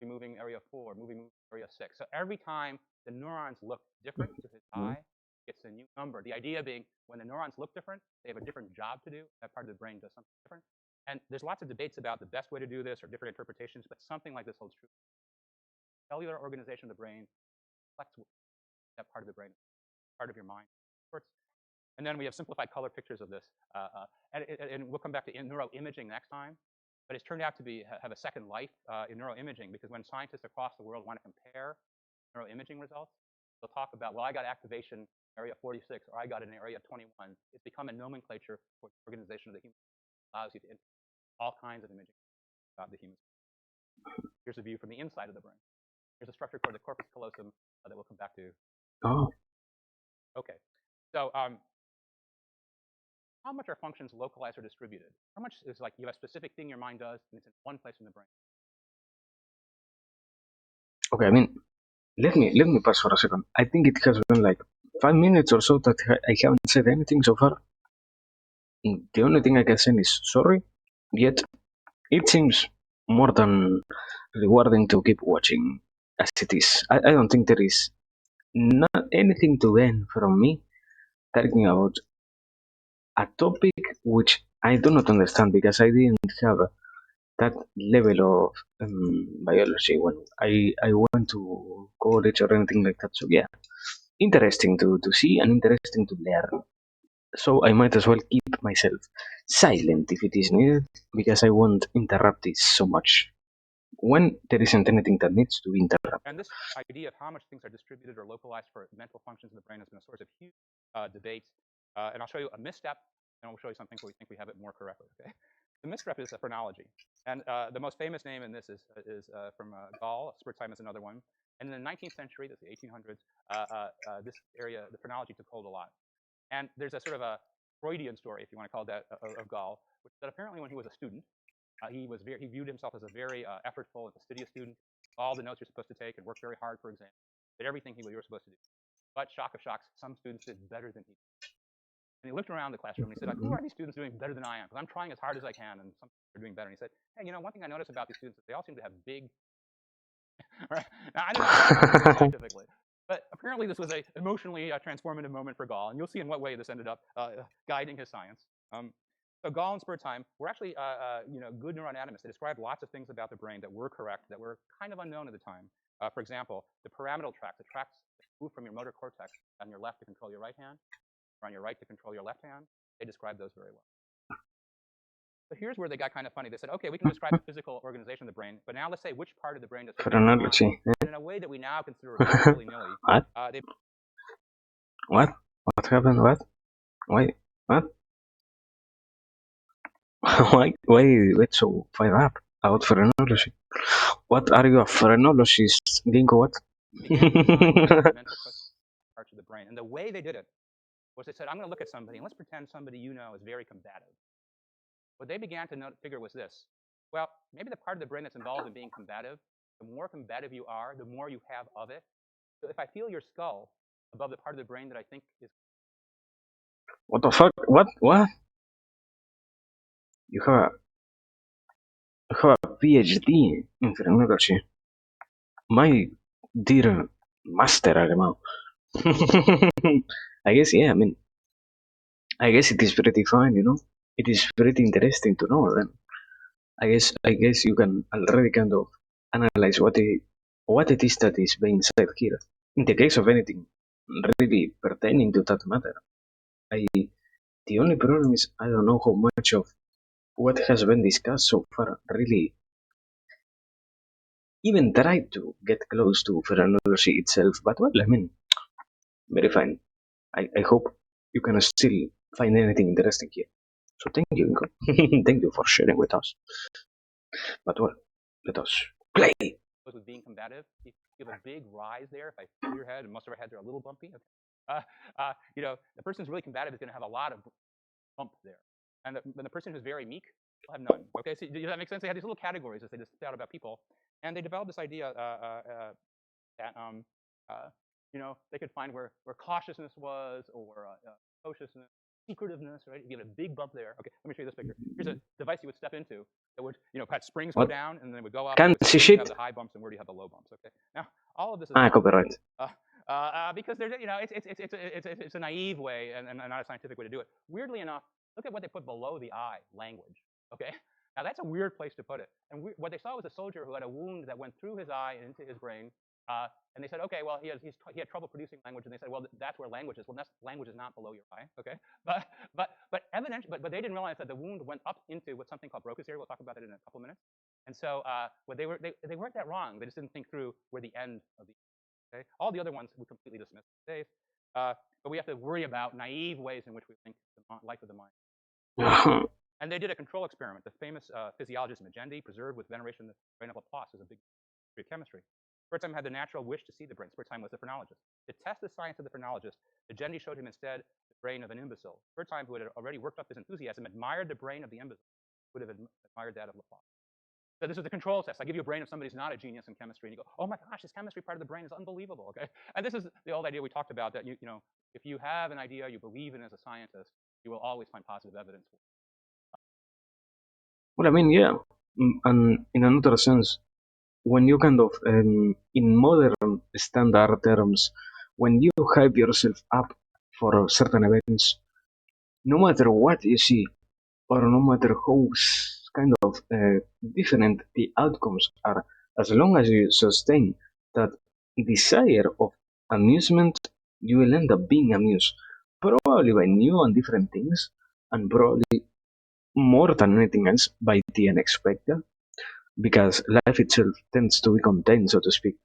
Moving area 4, moving area 6. So every time the neurons look different to his Mhm. eye, it's a new number. The idea being when the neurons look different, they have a different job to do. That part of the brain does something different. And there's lots of debates about the best way to do this or different interpretations, but something like this holds true. Cellular organization of the brain reflects that part of the brain, part of your mind. And then we have simplified color pictures of this. And we'll come back to neuroimaging next time. But it's turned out to have a second life in neuroimaging because when scientists across the world want to compare neuroimaging results, they'll talk about, well, I got activation area 46 or I got it in area 21. It's become a nomenclature for the organization of the human. It allows you to all kinds of imaging about the human. Here's a view from the inside of the brain. Here's a structure called the corpus callosum that we'll come back to. Oh, Okay. So how much are functions localized or distributed? How much is like you have a specific thing your mind does and it's in one place in the brain? okay. I mean, let me pause for a second. I think it has been like 5 minutes or so that I haven't said anything so far. The only thing I can say is sorry. Yet it seems more than rewarding to keep watching as it is. I don't think there is not anything to gain from me talking about a topic which I do not understand because I didn't have that level of biology when I went to college or anything like that. So yeah, interesting to see and interesting to learn. So I might as well keep myself silent if it is needed because I won't interrupt it so much when there isn't anything that needs to be interrupted. And this idea of how much things are distributed or localized for mental functions in the brain has been a source of huge debates. And I'll show you a misstep, and I'll show you some things where we think we have it more correctly. Okay, the misstep is a phrenology, and the most famous name in this is from Gall. Spurzheim is another one. And in the 19th century, that's the 1800s, this area, the phrenology took hold a lot. And there's a sort of a Freudian story, if you want to call it that, of Gall, which that apparently when he was a student, he viewed himself as a very effortful and fastidious student. All the notes you're supposed to take and worked very hard for exams. Did everything you were supposed to do. But shock of shocks, some students did better than he did. And he looked around the classroom and he said, who Mhm. are these students doing better than I am? Because I'm trying as hard as I can, and some are doing better. And he said, hey, one thing I noticed about these students is they all seem to have big, right? Now, I don't know how to take this scientifically, but apparently this was a emotionally transformative moment for Gall, and you'll see in what way this ended up guiding his science. So Gall and Spurzheim were actually, good neuroanatomists. They described lots of things about the brain that were correct, that were kind of unknown at the time. For example, the pyramidal tracts, the tracts that move from your motor cortex on your left to control your right hand, or on your right to control your left hand. They described those very well. But here's where they got kind of funny. They said, okay, we can describe the physical organization of the brain, but now let's say which part of the brain does connect to the mind. Phrenology. And in a way that we now consider a bit willy-nilly, What? they What? What happened? What? Why? What? Why wait so far up about phrenology? What are you a phrenologist? Ginko, what? began to design tests meant for parts of the brain. And the way they did it was they said, I'm going to look at somebody, and let's pretend somebody you know is very combative. What they began to figure was this. Well, maybe the part of the brain that's involved in being combative, the more combative you are, the more you have of it. So if I feel your skull above the part of the brain that I think is What the fuck? What? What? You have a, you have a PhD in phrenology. My dear master Alemão. I guess, yeah, I mean, I guess it is pretty fine, you know? It is pretty interesting to know then. I guess you can already kind of analyze what it is that is being said here. In the case of anything really pertaining to that matter, I the only problem is I don't know how much of what has been discussed so far really even tried to get close to phrenology itself. But well, I mean, very fine. I hope you can still find anything interesting here. So thank you, Ingo. Thank you for sharing with us. But well, let us play. with being combative. You have a big rise there. If I feel your head, and most of our heads are a little bumpy. Okay. The person who's really combative is going to have a lot of bump there, and the person who's very meek will have none. Okay, so does that make sense? They had these little categories as they just out about people, and they developed this idea that they could find where cautiousness was, or precociousness, secretiveness, right? You get a big bump there. Okay, let me show you this picture. Here's a device you would step into that would, had springs go What? down and then it would go up. And Can't it would see say where do you have shit. the high bumps and where do you have the low bumps? Okay, now all of this is Ah, copyright. because there's, it's a naive way and not a scientific way to do it. Weirdly enough, look at what they put below the eye, language. Okay, now that's a weird place to put it. And what they saw was a soldier who had a wound that went through his eye and into his brain. And they said, okay, well, he had trouble producing language, and they said, well, that's where language is. Well, language is not below your eye, okay? But evidently, but they didn't realize that the wound went up into what's something called Broca's area. We'll talk about it in a couple minutes. And so, what they weren't that wrong. They just didn't think through where the end of the okay. All the other ones we completely dismissed today. But we have to worry about naive ways in which we think the life of the mind. And they did a control experiment. The famous physiologist Magendie preserved with veneration the brain of Laplace as a big history of chemistry. Spurzheim had the natural wish to see the brain. Spurzheim was the phrenologist. To test the science of the phrenologist, Magendie showed him instead the brain of an imbecile. Spurzheim, who had already worked up his enthusiasm, admired the brain of the imbecile, would have admired that of Laplace. So this is the control test. I give you a brain of somebody who's not a genius in chemistry, and you go, oh my gosh, this chemistry part of the brain is unbelievable, okay? And this is the old idea we talked about, that if you have an idea you believe in as a scientist, you will always find positive evidence for it. Well, I mean, yeah. And in another sense, when you kind of, in modern standard terms, when you hype yourself up for certain events, no matter what you see, or no matter how kind of different the outcomes are, as long as you sustain that desire of amusement, you will end up being amused, probably by new and different things, and probably more than anything else by the unexpected, because life itself tends to be contained, so to speak,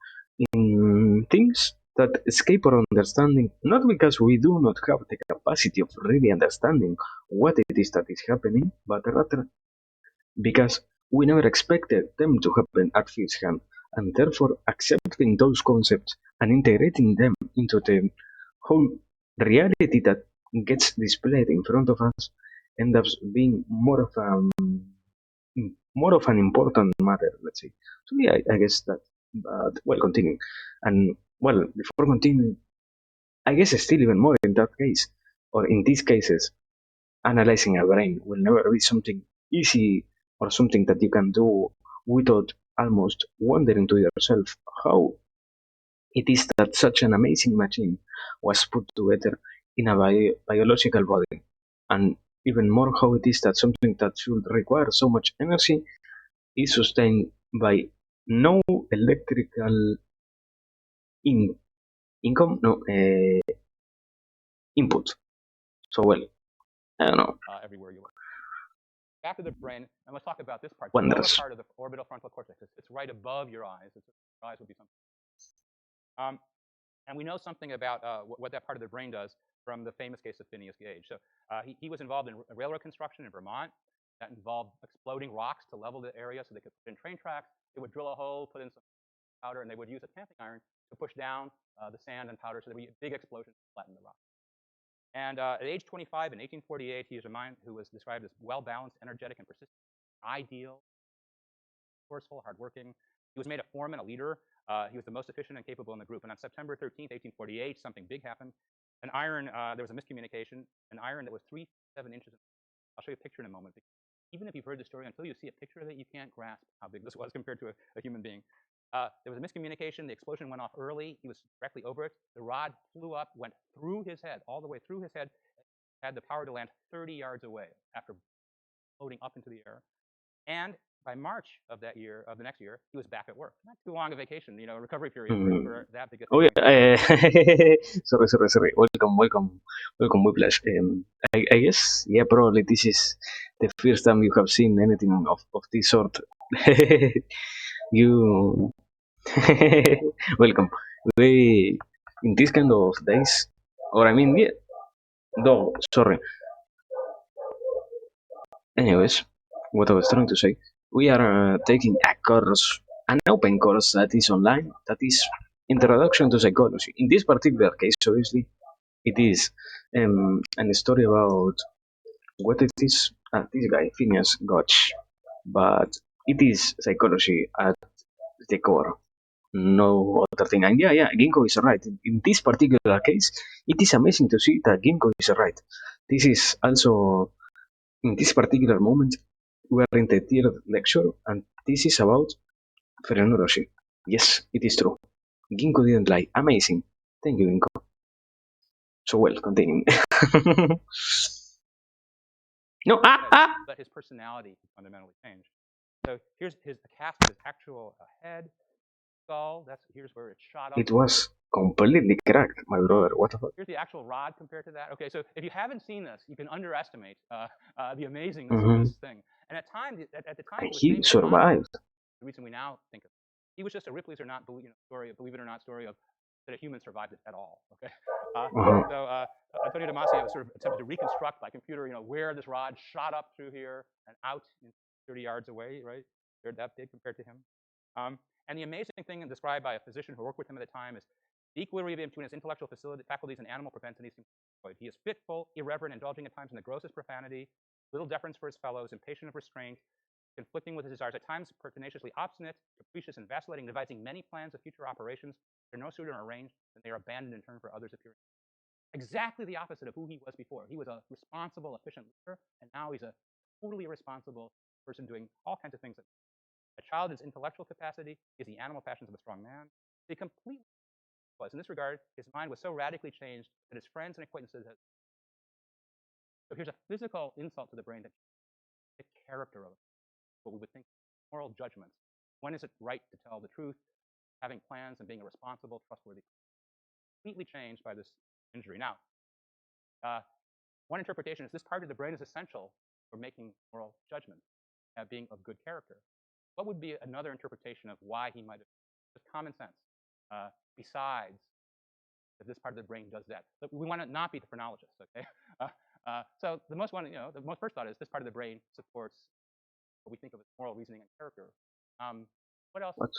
in things that escape our understanding, not because we do not have the capacity of really understanding what it is that is happening, but rather because we never expected them to happen at first hand, and therefore accepting those concepts and integrating them into the whole reality that gets displayed in front of us ends up being more of an important matter, let's say. So yeah, I guess that. But well, continuing, and well, before continuing, I guess still even more in that case, or in these cases, analyzing a brain will never be something easy or something that you can do without almost wondering to yourself how it is that such an amazing machine was put together in a biological body, and even more how it is that something that should require so much energy is sustained by no electrical in- income, no input. So well, I don't know, everywhere you look. Back to the brain, and let's talk about this part, the lower wonders. part of the orbital frontal cortex. It's right above your eyes. Your eyes would be something. Um, and we know something about what that part of the brain does from the famous case of Phineas Gage. So he was involved in railroad construction in Vermont. That involved exploding rocks to level the area so they could put in train tracks. They would drill a hole, put in some powder, and they would use a tamping iron to push down the sand and powder so there would be a big explosion to flatten the rock. And at age 25 in 1848, he is a mind who was described as well-balanced, energetic, and persistent, ideal, forceful, hardworking. He was made a foreman, a leader. He was the most efficient and capable in the group. And on September 13th, 1848, something big happened. An iron, there was a miscommunication. An iron that was 3 to 7 inches. I'll show you a picture in a moment. Even if you've heard the story, until you see a picture of it, you can't grasp how big this was compared to a human being. There was a miscommunication. The explosion went off early. He was directly over it. The rod flew up, went through his head, all the way through his head, had the power to land 30 yards away after floating up into the air. And by March of that year, of the next year, he was back at work. Not too long a vacation, recovery period for that big a Oh thing like that. yeah, sorry. Welcome, Whiplash. I guess, yeah, probably this is the first time you have seen anything of this sort. You welcome. We in this kind of days, or I mean, yeah, no, sorry. Anyways, what I was trying to say, we are taking a course, an open course that is online, that is Introduction to Psychology. In this particular case, obviously, it is a story about what it is. This guy, Phineas Gotch, but it is psychology at the core, no other thing. And yeah, Ginkgo is right. In this particular case, it is amazing to see that Ginkgo is right. This is also in this particular moment, we are in the third lecture, and this is about phrenology. Yes, it is true. Ginkgo didn't lie. Amazing. Thank you, Ginkgo. So well, continuing. No, But his personality fundamentally changed. So here's a cast of his actual head, skull. Here's where it shot up. it was completely cracked, my brother. What the fuck? Here's the actual rod compared to that. Okay, so if you haven't seen this, you can underestimate the amazingness of Mm-hmm. this thing. And at the time, And he was he famous not survived. the reason we now think of. He was just a Ripley's or not story, believe it or not, story of that a human survived it at all. Okay, Uh-huh. so Antonio Damasio sort of attempted to reconstruct by computer, where this rod shot up through here and out 30 yards away, right? They're that big compared to him. And the amazing thing described by a physician who worked with him at the time is the equilibrium between his intellectual faculties and animal propensities. He is fitful, irreverent, indulging at times in the grossest profanity, little deference for his fellows, impatient of restraint, conflicting with his desires, at times pertinaciously obstinate, capricious, and vacillating, devising many plans of future operations. They're no sooner arranged than they are abandoned in turn for others appearing. Exactly the opposite of who he was before. He was a responsible, efficient leader, and now he's a totally irresponsible person doing all kinds of things. A child is intellectual capacity, is the animal passions of a strong man. He completely was. In this regard, his mind was so radically changed that his friends and acquaintances had. So here's a physical insult to the brain that the character of what we would think moral judgments. When is it right to tell the truth? Having plans and being a responsible, trustworthy. Completely changed by this injury. Now, one interpretation is this part of the brain is essential for making moral judgments, being of good character. What would be another interpretation of why he might have? Just common sense. Besides that this part of the brain does that. But we want to not be the phrenologist, okay? So the most first thought is this part of the brain supports what we think of as moral reasoning and character. What else? What?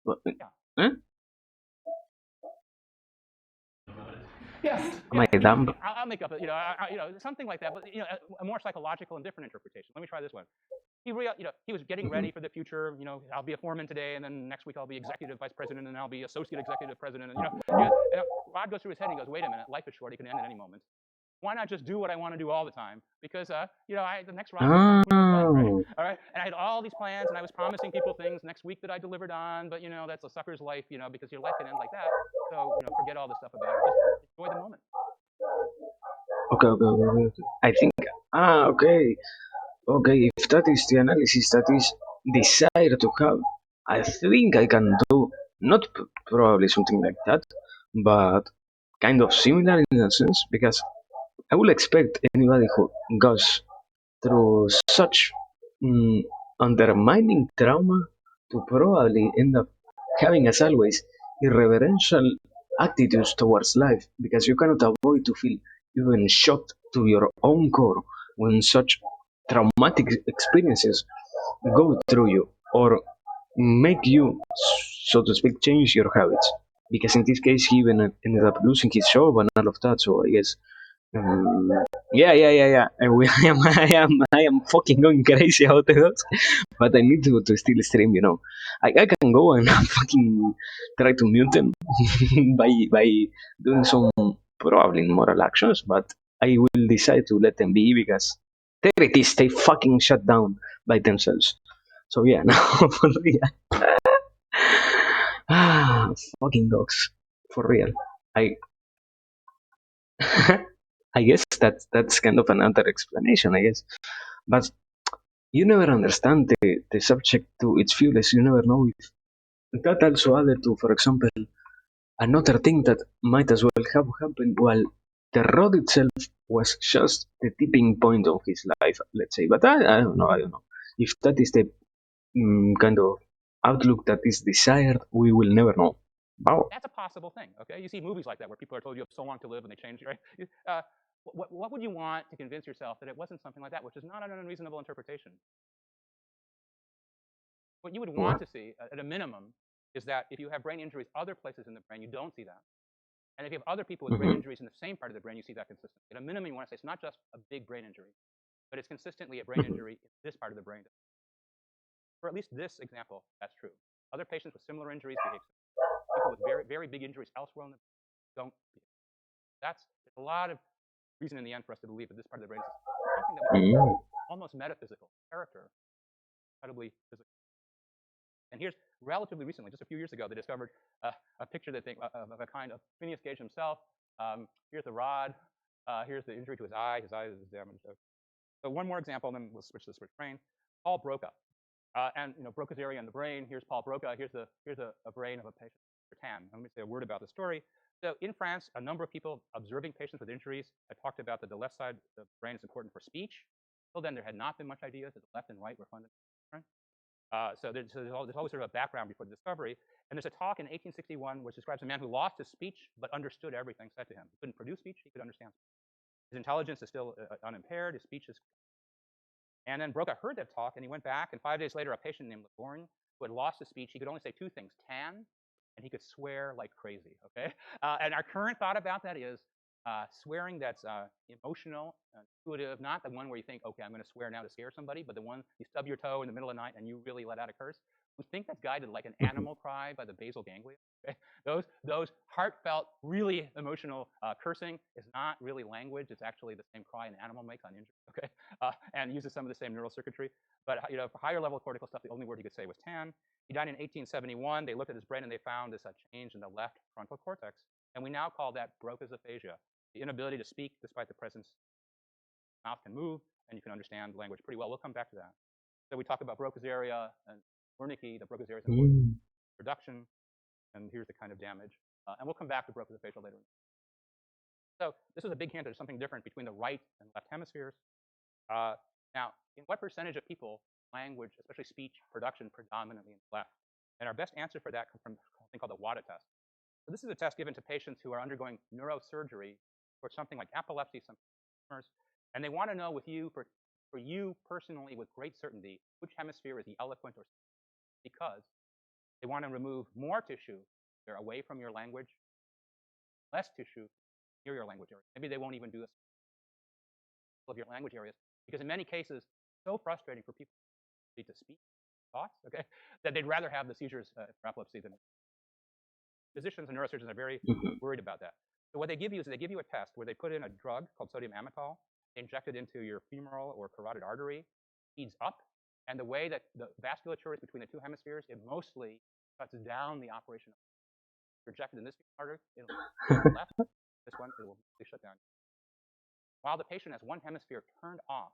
What? Yeah. Huh? Yeah, Am I dumb? I'll make up something like that, but a more psychological and different interpretation. Let me try this one. he was getting ready for the future. I'll be a foreman today, and then next week I'll be executive vice president, and then I'll be associate executive president. And Rod goes through his head and he goes, wait a minute, life is short. It can end at any moment. Why not just do what I want to do all the time? Because the next Rod will come between us both, right? Oh, All right. And I had all these plans, and I was promising people things next week that I delivered on. But that's a sucker's life, because your life can end like that. So forget all this stuff about it. Just enjoy the moment. okay. I think, okay. Okay, if that is the analysis, that is desire to have, I think I can do not probably something like that, but kind of similar in a sense, because I will expect anybody who goes through such mm, undermining trauma to probably end up having, as always, irreverential attitudes towards life, because you cannot avoid to feel even shocked to your own core when such traumatic experiences go through you or make you, so to speak, change your habits. Because in this case, he even ended up losing his job and all of that. So I guess, um, yeah. I am fucking going crazy out of those. But I need to still stream. I can go and fucking try to mute them by doing some probably moral actions, but I will decide to let them be because there it is, they fucking shut down by themselves. So yeah, now for real. Fucking dogs. For real. I I guess that's kind of another explanation, I guess. But you never understand the subject to its fullest. You never know if that also added to, for example, another thing that might as well have happened while the road itself was just the tipping point of his life, let's say. But I don't know. If that is the kind of outlook that is desired, we will never know. Wow. That's a possible thing. Okay, you see movies like that where people are told you have so long to live and they change, right? What would you want to convince yourself that it wasn't something like that, which is not an unreasonable interpretation? What you would want What? to see, at a minimum, is that if you have brain injuries other places in the brain, you don't see that. And if you have other people with brain Mm-hmm. injuries in the same part of the brain, you see that consistently. At a minimum, you want to say it's not just a big brain injury, but it's consistently a brain injury in this part of the brain. For at least this example, that's true. Other patients with similar injuries behave similarly. People with very, very big injuries elsewhere in the brain don't behave. There's a lot of reason in the end for us to believe that this part of the brain is something that we Mm-hmm. almost metaphysical character, incredibly physical. And here's relatively recently, just a few years ago, they discovered a picture of a kind of Phineas Gage himself. Here's the rod. Here's the injury to his eye. His eye is damaged. So one more example, and then we'll switch to the switch brain. Paul Broca. And Broca's area in the brain. Here's Paul Broca. Here's a brain of a patient for tan. Let me say a word about the story. So in France, a number of people observing patients with injuries had talked about that the left side of the brain is important for speech. Till then, there had not been much ideas that the left and right were fundamentally different. So there's always sort of a background before the discovery. And there's a talk in 1861 which describes a man who lost his speech but understood everything said to him. He couldn't produce speech, he could understand speech. His intelligence is still unimpaired, his speech is. And then Broca heard that talk and he went back, and 5 days later, a patient named Labourne who had lost his speech, he could only say two things, tan, and he could swear like crazy, okay? And our current thought about that is swearing that's emotional, intuitive, not the one where you think, okay, I'm going to swear now to scare somebody, but the one you stub your toe in the middle of the night and you really let out a curse. We think that's guided like an animal cry by the basal ganglia. Okay? Those heartfelt, really emotional cursing is not really language. It's actually the same cry an animal makes on injury. Okay, and uses some of the same neural circuitry. But for higher level cortical stuff, the only word he could say was tan. He died in 1871. They looked at his brain and they found this change in the left frontal cortex, and we now call that Broca's aphasia, the inability to speak despite the presence. Mouth can move, and you can understand language pretty well. We'll come back to that. So we talk about Broca's area and Wernicke. The Broca's area is important Mm-hmm. for production, and here's the kind of damage. And we'll come back to Broca's aphasia later. So this is a big hint. There's something different between the right and left hemispheres. Now, in what percentage of people language, especially speech production, predominantly in the left? And our best answer for that comes from something called the WADA test. So this is a test given to patients who are undergoing neurosurgery for something like epilepsy, some tumors, and they want to know with you, for you personally, with great certainty, which hemisphere is the eloquent or because they want to remove more tissue they're away from your language, less tissue near your language area. Maybe they won't even do this of your language areas, because in many cases, it's so frustrating for people to speak thoughts, okay, that they'd rather have the seizures for epilepsy than physicians and neurosurgeons are very worried about that. So what they give you is they give you a test where they put in a drug called sodium amytal, they inject it into your femoral or carotid artery, speeds up, and the way that the vasculature is between the two hemispheres, it mostly cuts down the operation. If you're injected in this artery, it'll left. This one, it will shut down. While the patient has one hemisphere turned off,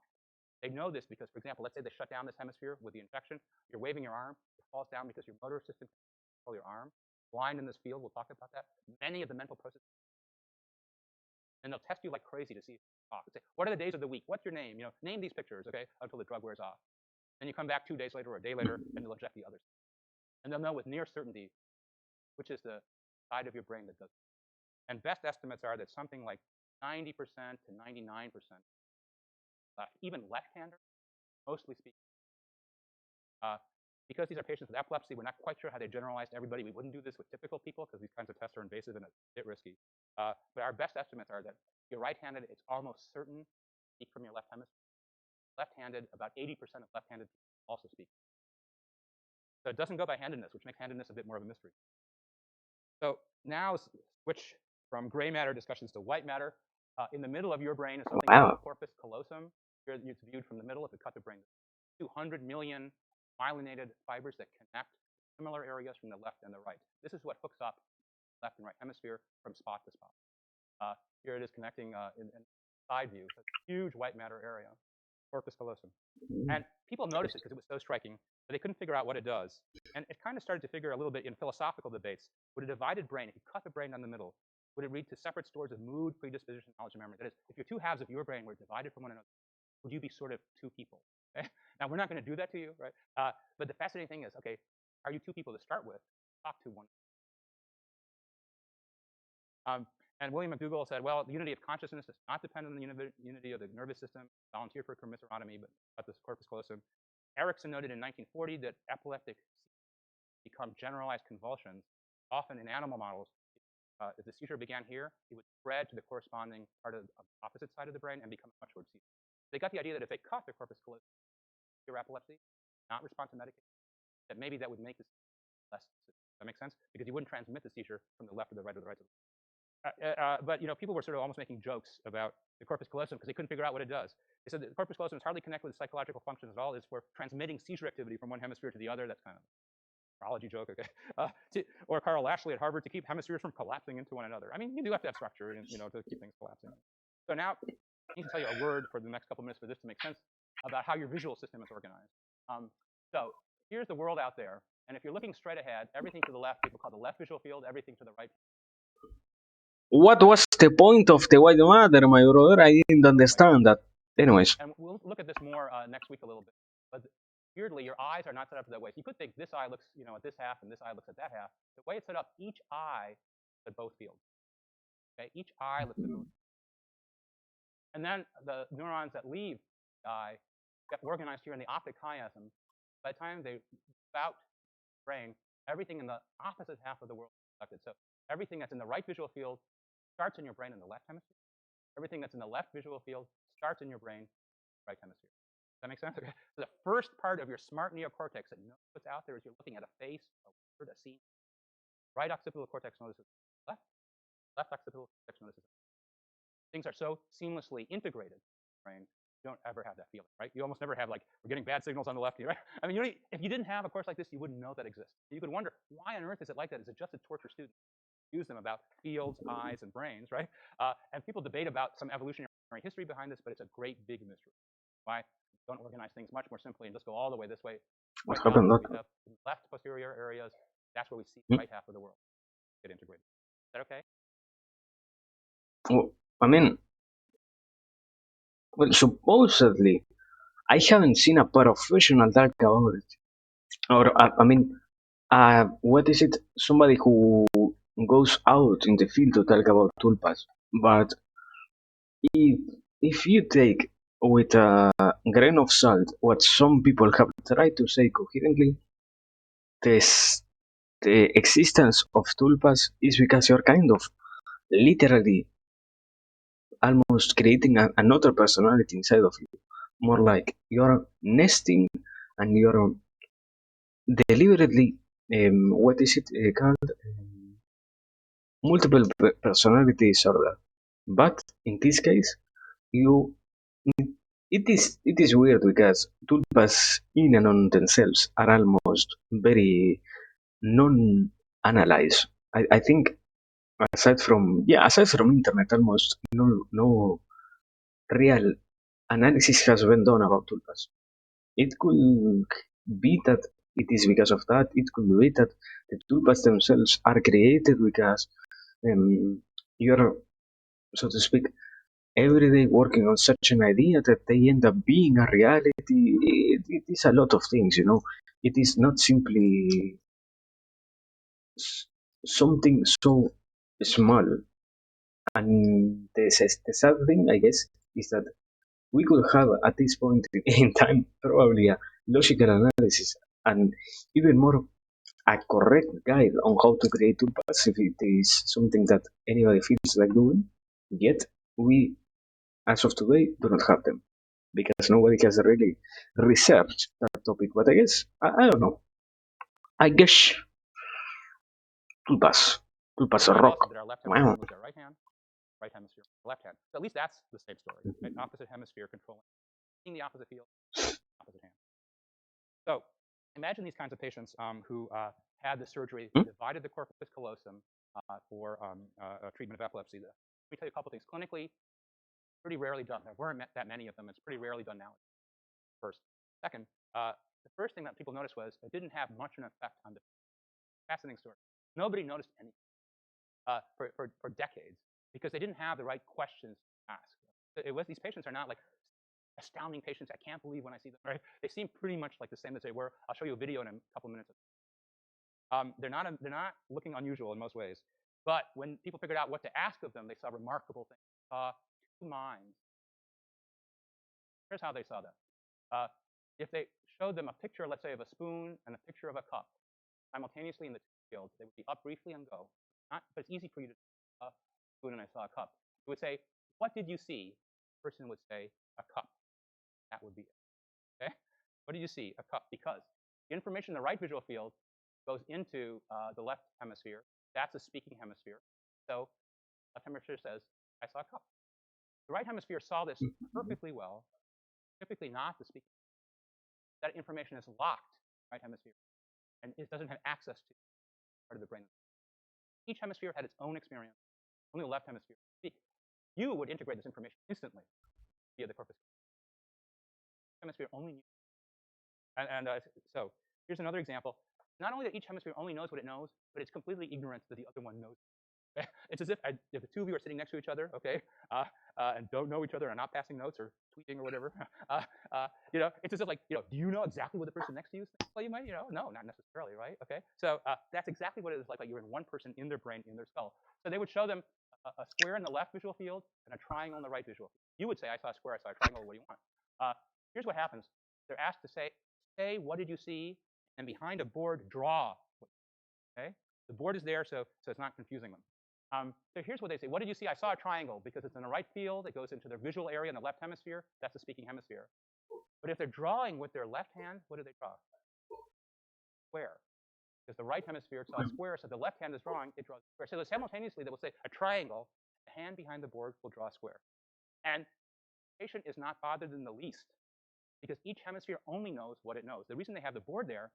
they know this because, for example, let's say they shut down this hemisphere with the injection. You're waving your arm, it falls down because your motor system controls your arm. Blind in this field, we'll talk about that. Many of the mental processes, and they'll test you like crazy to see if you talk. Say, what are the days of the week? What's your name? Name these pictures, okay, until the drug wears off. Then you come back 2 days later or a day later, and they'll inject the others. And they'll know with near certainty which is the side of your brain that does it. And best estimates are that something like 90% to 99%, even left-handers, mostly speaking. Because these are patients with epilepsy, we're not quite sure how they generalize to everybody. We wouldn't do this with typical people because these kinds of tests are invasive and a bit risky. But our best estimates are that if you're right-handed, it's almost certain to speak from your left hemisphere. Left-handed, about 80% of left-handed people also speak. So it doesn't go by handedness, which makes handedness a bit more of a mystery. So now switch from gray matter discussions to white matter. In the middle of your brain is something called the corpus callosum. Here it's viewed from the middle. If you cut the brain, 200 million myelinated fibers that connect similar areas from the left and the right. This is what hooks up left and right hemisphere from spot to spot. Here it is connecting in side view. So it's a huge white matter area, corpus callosum. And people noticed it because it was so striking, but they couldn't figure out what it does. And it kind of started to figure a little bit in philosophical debates. Would a divided brain, if you cut the brain down the middle, would it lead to separate stores of mood, predisposition, knowledge, and memory? That is, if your two halves of your brain were divided from one another, would you be sort of two people? Okay? Now, we're not going to do that to you, right? But the fascinating thing is, okay, are you two people to start with? Talk to one. And William McDougall said, well, the unity of consciousness does not depend on the unity of the nervous system. Volunteered for commiserotomy, but got this corpus callosum. Erickson noted in 1940 that epileptic become generalized convulsions, often in animal models. If the seizure began here, it would spread to the corresponding part of the opposite side of the brain and become a much worse seizure. They got the idea that if they cut the corpus callosum, your epilepsy, not respond to medication, that maybe that would make this less. Does that make sense? Because you wouldn't transmit the seizure from the left to the right or the right to the left. But people were sort of almost making jokes about the corpus callosum because they couldn't figure out what it does. They said the corpus callosum is hardly connected with psychological functions at all. It's for transmitting seizure activity from one hemisphere to the other. That's kind of a neurology joke, okay? Or Carl Lashley at Harvard to keep hemispheres from collapsing into one another. I mean, you do have to have structure, to keep things collapsing. So now I need to tell you a word for the next couple minutes for this to make sense about how your visual system is organized. So here's the world out there. And if you're looking straight ahead, everything to the left, people call the left visual field, everything to the right. What was the point of the white matter, my brother? I didn't understand that. Anyways. And we'll look at this more next week a little bit. But weirdly, your eyes are not set up that way. So you could think this eye looks, at this half, and this eye looks at that half. The way it's set up, each eye looks at both fields. Okay, each eye looks at both. And then the neurons that leave the eye get organized here in the optic chiasm. By the time they spout the brain, everything in the opposite half of the world is affected. So everything that's in the right visual field starts in your brain in the left hemisphere. Everything that's in the left visual field starts in your brain, right hemisphere. Does that make sense? Okay. So the first part of your smart neocortex that knows what's out there is you're looking at a face, a word, a scene. Right occipital cortex notices left. Left occipital cortex notices. Things are so seamlessly integrated in the brain, you don't ever have that feeling, right? You almost never have like, we're getting bad signals on the left here, right? I mean, if you didn't have a course like this, you wouldn't know that exists. You could wonder, why on earth is it like that? Is it just to torture students? Use them about fields, eyes, and brains, right? And people debate about some evolutionary history behind this, but it's a great big mystery. Why don't organize things much more simply and just go all the way this way? What happened? We have left posterior areas. That's where we see the right half of the world get integrated. Is that okay? Well, I mean, well, supposedly, I haven't seen a professional talk about it. Or, what is it? Somebody who goes out in the field to talk about tulpas. But if you take with a grain of salt what some people have tried to say coherently, the existence of tulpas is because you're kind of literally almost creating another personality inside of you. More like you're nesting and you're deliberately, what is it called? Multiple personality disorder. But in this case, you it is weird because tulpas in and on themselves are almost very non-analyzed. I think aside from internet, almost no real analysis has been done about tulpas. It could be that it is because of that. It could be that the tulpas themselves are created because you're, so to speak, every day working on such an idea that they end up being a reality. It is a lot of things. It is not simply something so small. And the sad thing, I guess, is that we could have at this point in time probably a logical analysis and even more a correct guide on how to create toolpaths if it is something that anybody feels like doing. Yet we, as of today, do not have them because nobody has really researched that topic. But I guess I don't know. I guess toolpaths, It's toolpaths kind of rock. awesome that our left hemisphere Wow. knows their right hemisphere, left hand. So at least that's the same story. Right? Opposite hemisphere controlling in the opposite field, opposite hand. So imagine these kinds of patients who had the surgery, Hmm? divided the corpus callosum for treatment of epilepsy. Let me tell you a couple things. Clinically, pretty rarely done. There weren't that many of them. It's pretty rarely done now. First. Second, the first thing that people noticed was it didn't have much of an effect on the fascinating story. Nobody noticed anything for decades because they didn't have the right questions to ask. It was these patients are not like astounding patients. I can't believe when I see them. Right? They seem pretty much like the same as they were. I'll show you a video in a couple of minutes. They're not looking unusual in most ways. But when people figured out what to ask of them, they saw remarkable things. Two minds. Here's how they saw that. If they showed them a picture, let's say, of a spoon and a picture of a cup, simultaneously in the field, they would be up briefly and go. But it's easy for you to see a spoon and I saw a cup. It would say, what did you see? The person would say, a cup. That would be it. Okay? What did you see? A cup. Because the information in the right visual field goes into the left hemisphere. That's the speaking hemisphere. So left hemisphere says, I saw a cup. The right hemisphere saw this perfectly well, typically not the speaking. That information is locked, right hemisphere, and it doesn't have access to part of the brain. Each hemisphere had its own experience. Only the left hemisphere speak. You would integrate this information instantly via the corpus. Hemisphere only knew. So here's another example. Not only that each hemisphere only knows what it knows, but it's completely ignorant that the other one knows. It's as if the two of you are sitting next to each other, okay, and don't know each other and not passing notes or tweeting or whatever. It's as if do you know exactly what the person next to you is? Well, you might, no, not necessarily, right? Okay, so that's exactly what it is like. Like you're in one person in their brain, in their skull. So they would show them a square in the left visual field and a triangle in the right visual field. You would say, I saw a square, I saw a triangle. What do you want? Here's what happens. They're asked to say, what did you see? And behind a board, draw. Okay, the board is there, so it's not confusing them. So here's what they say. What did you see? I saw a triangle because it's in the right field. It goes into their visual area in the left hemisphere. That's the speaking hemisphere. But if they're drawing with their left hand, what do they draw? Square. Because the right hemisphere saw a square, so the left hand is drawing, it draws a square. So simultaneously, they will say a triangle. The hand behind the board will draw a square. And the patient is not bothered in the least because each hemisphere only knows what it knows. The reason they have the board there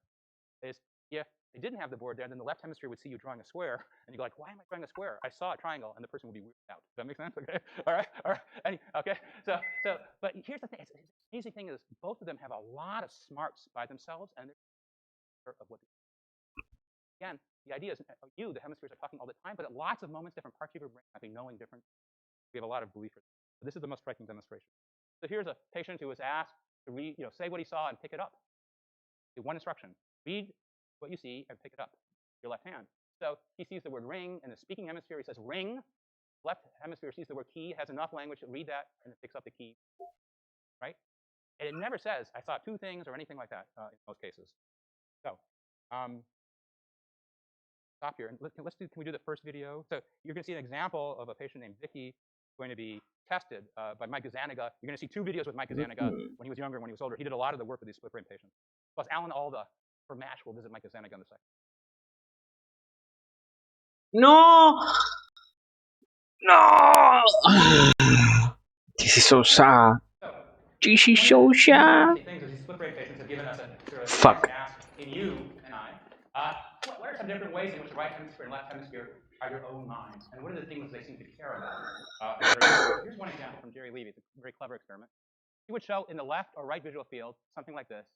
is if they didn't have the board there, then the left hemisphere would see you drawing a square, and you go like, why am I drawing a square? I saw a triangle, and the person would be weirded out. Does that make sense? Okay, all right. Okay, but here's the thing. The amazing thing is both of them have a lot of smarts by themselves, and they're of what. Again, the idea is you, the hemispheres, are talking all the time, but at lots of moments, different parts of your brain might be knowing different. We have a lot of belief. This is the most striking demonstration. So here's a patient who was asked to read, say what he saw and pick it up. One instruction: read what you see and pick it up with your left hand. So he sees the word ring in the speaking hemisphere. He says ring. Left hemisphere sees the word key, has enough language to read that, and it picks up the key. Right? And it never says I saw two things or anything like that in most cases. So stop here and can we do the first video? So you're going to see an example of a patient named Vicky going to be tested by Mike Gazzaniga. You're going to see two videos with Mike Gazzaniga when he was younger and when he was older. He did a lot of the work with these split brain patients. Plus, Alan Alda for MASH will visit Mike Kozenek on the site. No! No! This is so sad. So, This is one so of the sad. interesting things is these split brain patients have given us a sort of nice Fuck. ask in you and I. What are some different ways in which the right hemisphere and left hemisphere are your own minds? And what are the things they seem to care about that are useful? So here's one example from Jerry Levy. It's a very clever experiment. He would show in the left or right visual field something like this,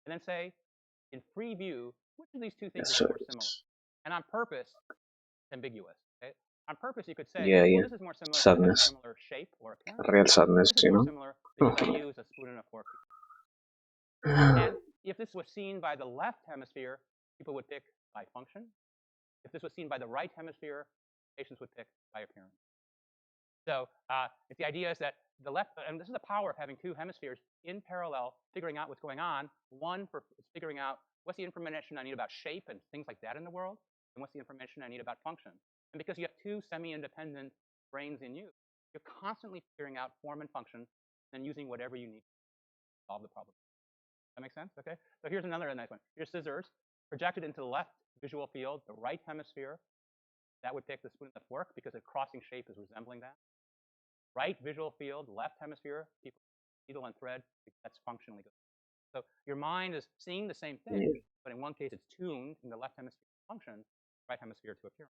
and then say, in free view, which of these two things is So more similar? And on purpose, ambiguous. Okay? On purpose, you could say, yeah, well, yeah. this is more similar because it has a Sadness. similar shape or appearance. Real sadness, This is you more know? similar because I use a spoon and a fork. And if this was seen by the left hemisphere, people would pick by function. If this was seen by the right hemisphere, patients would pick by appearance. So if the idea is that the left, and this is the power of having two hemispheres in parallel, figuring out what's going on. One for figuring out what's the information I need about shape and things like that in the world, and what's the information I need about function. And because you have two semi-independent brains in you, you're constantly figuring out form and function and using whatever you need to solve the problem. That makes sense? Okay. So here's another nice one. Here's scissors projected into the left visual field, the right hemisphere. That would pick the spoon and the fork because the crossing shape is resembling that. Right visual field, left hemisphere, people needle and thread. That's functionally good. So your mind is seeing the same thing, Yeah. but in one case it's tuned in the left hemisphere to function, right hemisphere to appearance.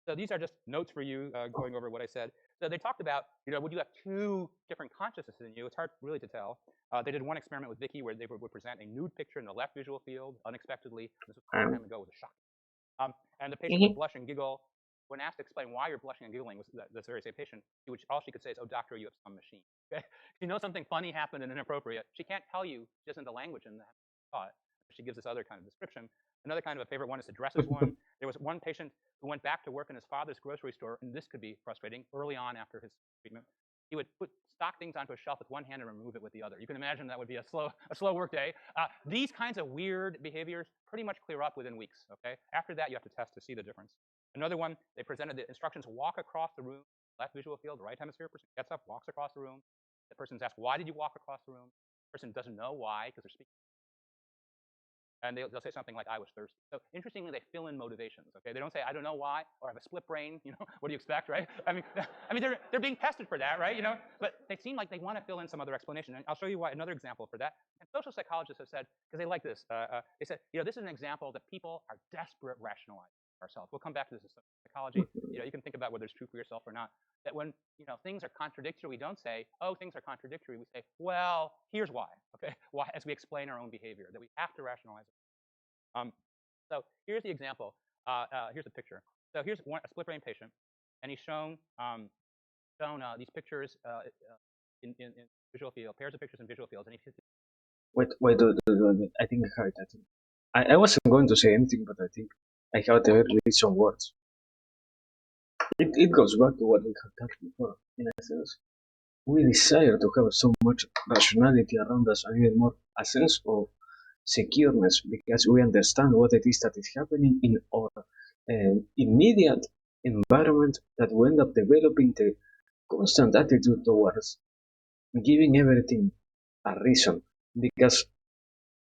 So these are just notes for you going over what I said. So they talked about, would you have two different consciousnesses in you? It's hard really to tell. They did one experiment with Vicky where they would present a nude picture in the left visual field unexpectedly. This was a long time ago. It was a shock. And the patient would blush and giggle. When asked to explain why you're blushing and giggling, this very same patient, all she could say is, "Oh, doctor, you have some machine." Okay? If you know something funny happened and inappropriate, she can't tell you. She doesn't the language in that thought. She gives this other kind of description. Another kind of a favorite one is the dresses one. There was one patient who went back to work in his father's grocery store, and this could be frustrating early on after his treatment. He would stock things onto a shelf with one hand and remove it with the other. You can imagine that would be a slow work day. These kinds of weird behaviors pretty much clear up within weeks. Okay. After that, you have to test to see the difference. Another one, they presented the instructions: walk across the room, left visual field, right hemisphere. Person gets up, walks across the room. The person's asked, "Why did you walk across the room?" The person doesn't know why because they're speaking. And they'll say something like, "I was thirsty." So interestingly, they fill in motivations. Okay, they don't say, "I don't know why," or "I have a split brain." What do you expect, right? I mean, they're being tested for that, right? But they seem like they want to fill in some other explanation. And I'll show you why. Another example for that. And social psychologists have said, because they like this, they said, this is an example that people are desperate rationalizing ourselves. We'll come back to this in psychology. You can think about whether it's true for yourself or not. That when things are contradictory, we don't say, "Oh, things are contradictory." We say, "Well, here's why." Okay, why? As we explain our own behavior, that we have to rationalize it. So here's the example. Here's a picture. So here's a split brain patient, and he's shown these pictures in visual field, pairs of pictures in visual fields, and he Wait, I think I heard that. I wasn't going to say anything, but I think I have to read some words. It goes back to what we have talked before, in a sense. We desire to have so much rationality around us and even more a sense of secureness because we understand what it is that is happening in our immediate environment that we end up developing the constant attitude towards giving everything a reason because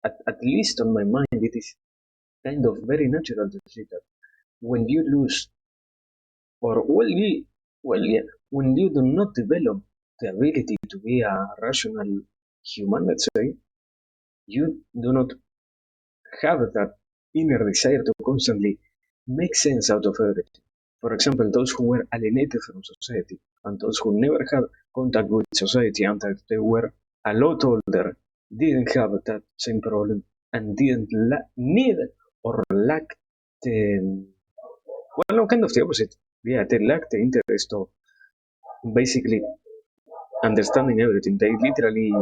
at least on my mind it is kind of very natural to see that when you lose or yeah, when you do not develop the ability to be a rational human, let's say, you do not have that inner desire to constantly make sense out of everything. For example, those who were alienated from society and those who never had contact with society until they were a lot older didn't have that same problem and didn't need or lack the well, no, kind of the opposite. Yeah, they lack the interest of basically understanding everything. They literally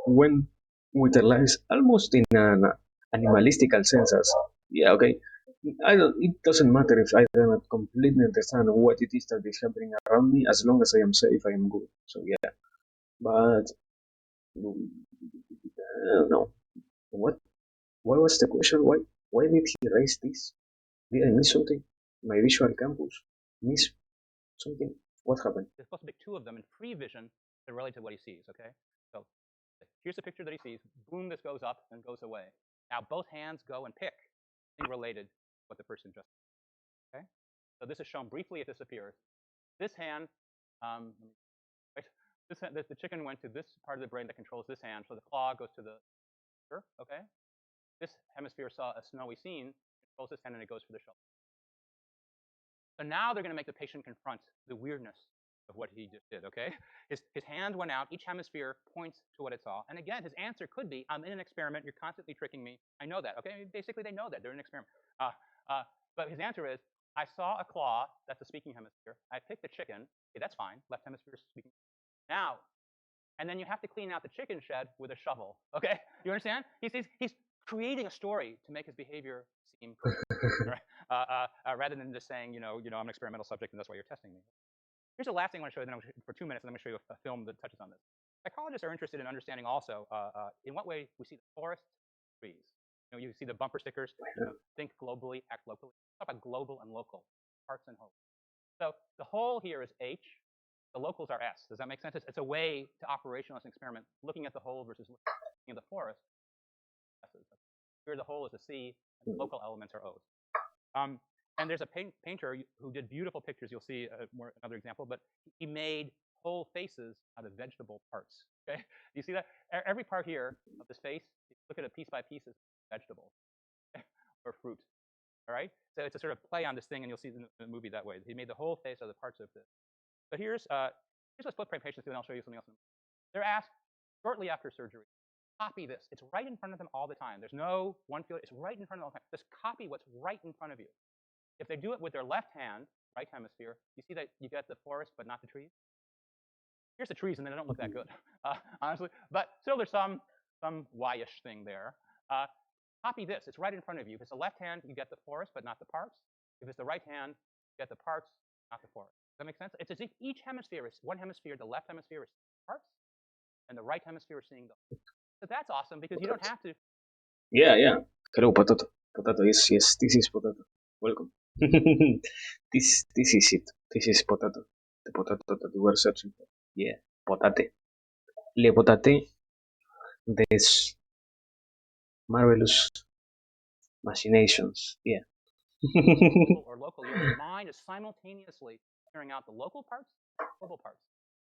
went with their lives almost in an animalistical sense. As yeah, okay, I don't. It doesn't matter if I don't completely understand what it is that is happening around me. As long as I am safe, I am good. So yeah, but I don't know what. What was the question? Why did he raise this? Did I miss something? My visual campus miss something? What happened? there's supposed to be two of them in free vision that relate to what he sees. Okay, so Here's the picture that he sees. Boom, this goes up and goes away. Now both hands go and pick something related to what the person just did. Okay? So this is shown briefly, it disappears. This hand, right? The chicken went to this part of the brain that controls this hand, so the claw goes to the shoulder, okay? This hemisphere saw a snowy scene, controls this hand, and it goes for the shoulder. So now they're going to make the patient confront the weirdness of what he just did, okay? His hand went out. Each hemisphere points to what it saw. And again, his answer could be, I'm in an experiment. You're constantly tricking me. I know that, okay? Basically, they know that. They're in an experiment. But his answer is, I saw a claw. That's the speaking hemisphere. I picked the chicken. Okay, that's fine. Left hemisphere is speaking. Now, and then you have to clean out the chicken shed with a shovel, okay? You understand? He's creating a story to make his behavior seem correct, right? Rather than just saying, I'm an experimental subject and that's why you're testing me. Here's the last thing I want to show you, for 2 minutes, and I'm going to show you a film that touches on this. Psychologists are interested in understanding also in what way we see the forests, trees. You see the bumper stickers, think globally, act locally. Talk about global and local, parts and whole. So the whole here is H. The locals are S. Does that make sense? It's a way to operationalize an experiment, looking at the whole versus looking at the forest. Here the whole is a C, and the local elements are O's. And there's a painter who did beautiful pictures. You'll see another example, but he made whole faces out of vegetable parts. Okay, you see that? Every part here of this face, if you look at it piece by piece, is vegetable or fruit. All right, so it's a sort of play on this thing, and you'll see in the movie that way. He made the whole face out of the parts of this. But here's what split brain patients do, and I'll show you something else. They're asked shortly after surgery, copy this. It's right in front of them all the time. There's no one field. It's right in front of them all the time. Just copy what's right in front of you. If they do it with their left hand, right hemisphere, you see that you get the forest but not the trees? Here's the trees, and they don't look that good, honestly. But still, there's some Y-ish thing there. Copy this. It's right in front of you. If it's the left hand, you get the forest but not the parts. If it's the right hand, you get the parts, not the forest. Does that make sense? It's as if each hemisphere is one hemisphere. The left hemisphere is parts, and the right hemisphere is seeing the. So that's awesome because you don't have to. Yeah. Hello, potato. Potato. Yes. This is potato. Welcome. this is it. This is potato. The potato that you were searching for. Yeah, potate. Le potate des marvelous machinations. Yeah. Or local, your mind is simultaneously figuring out the local parts, global parts,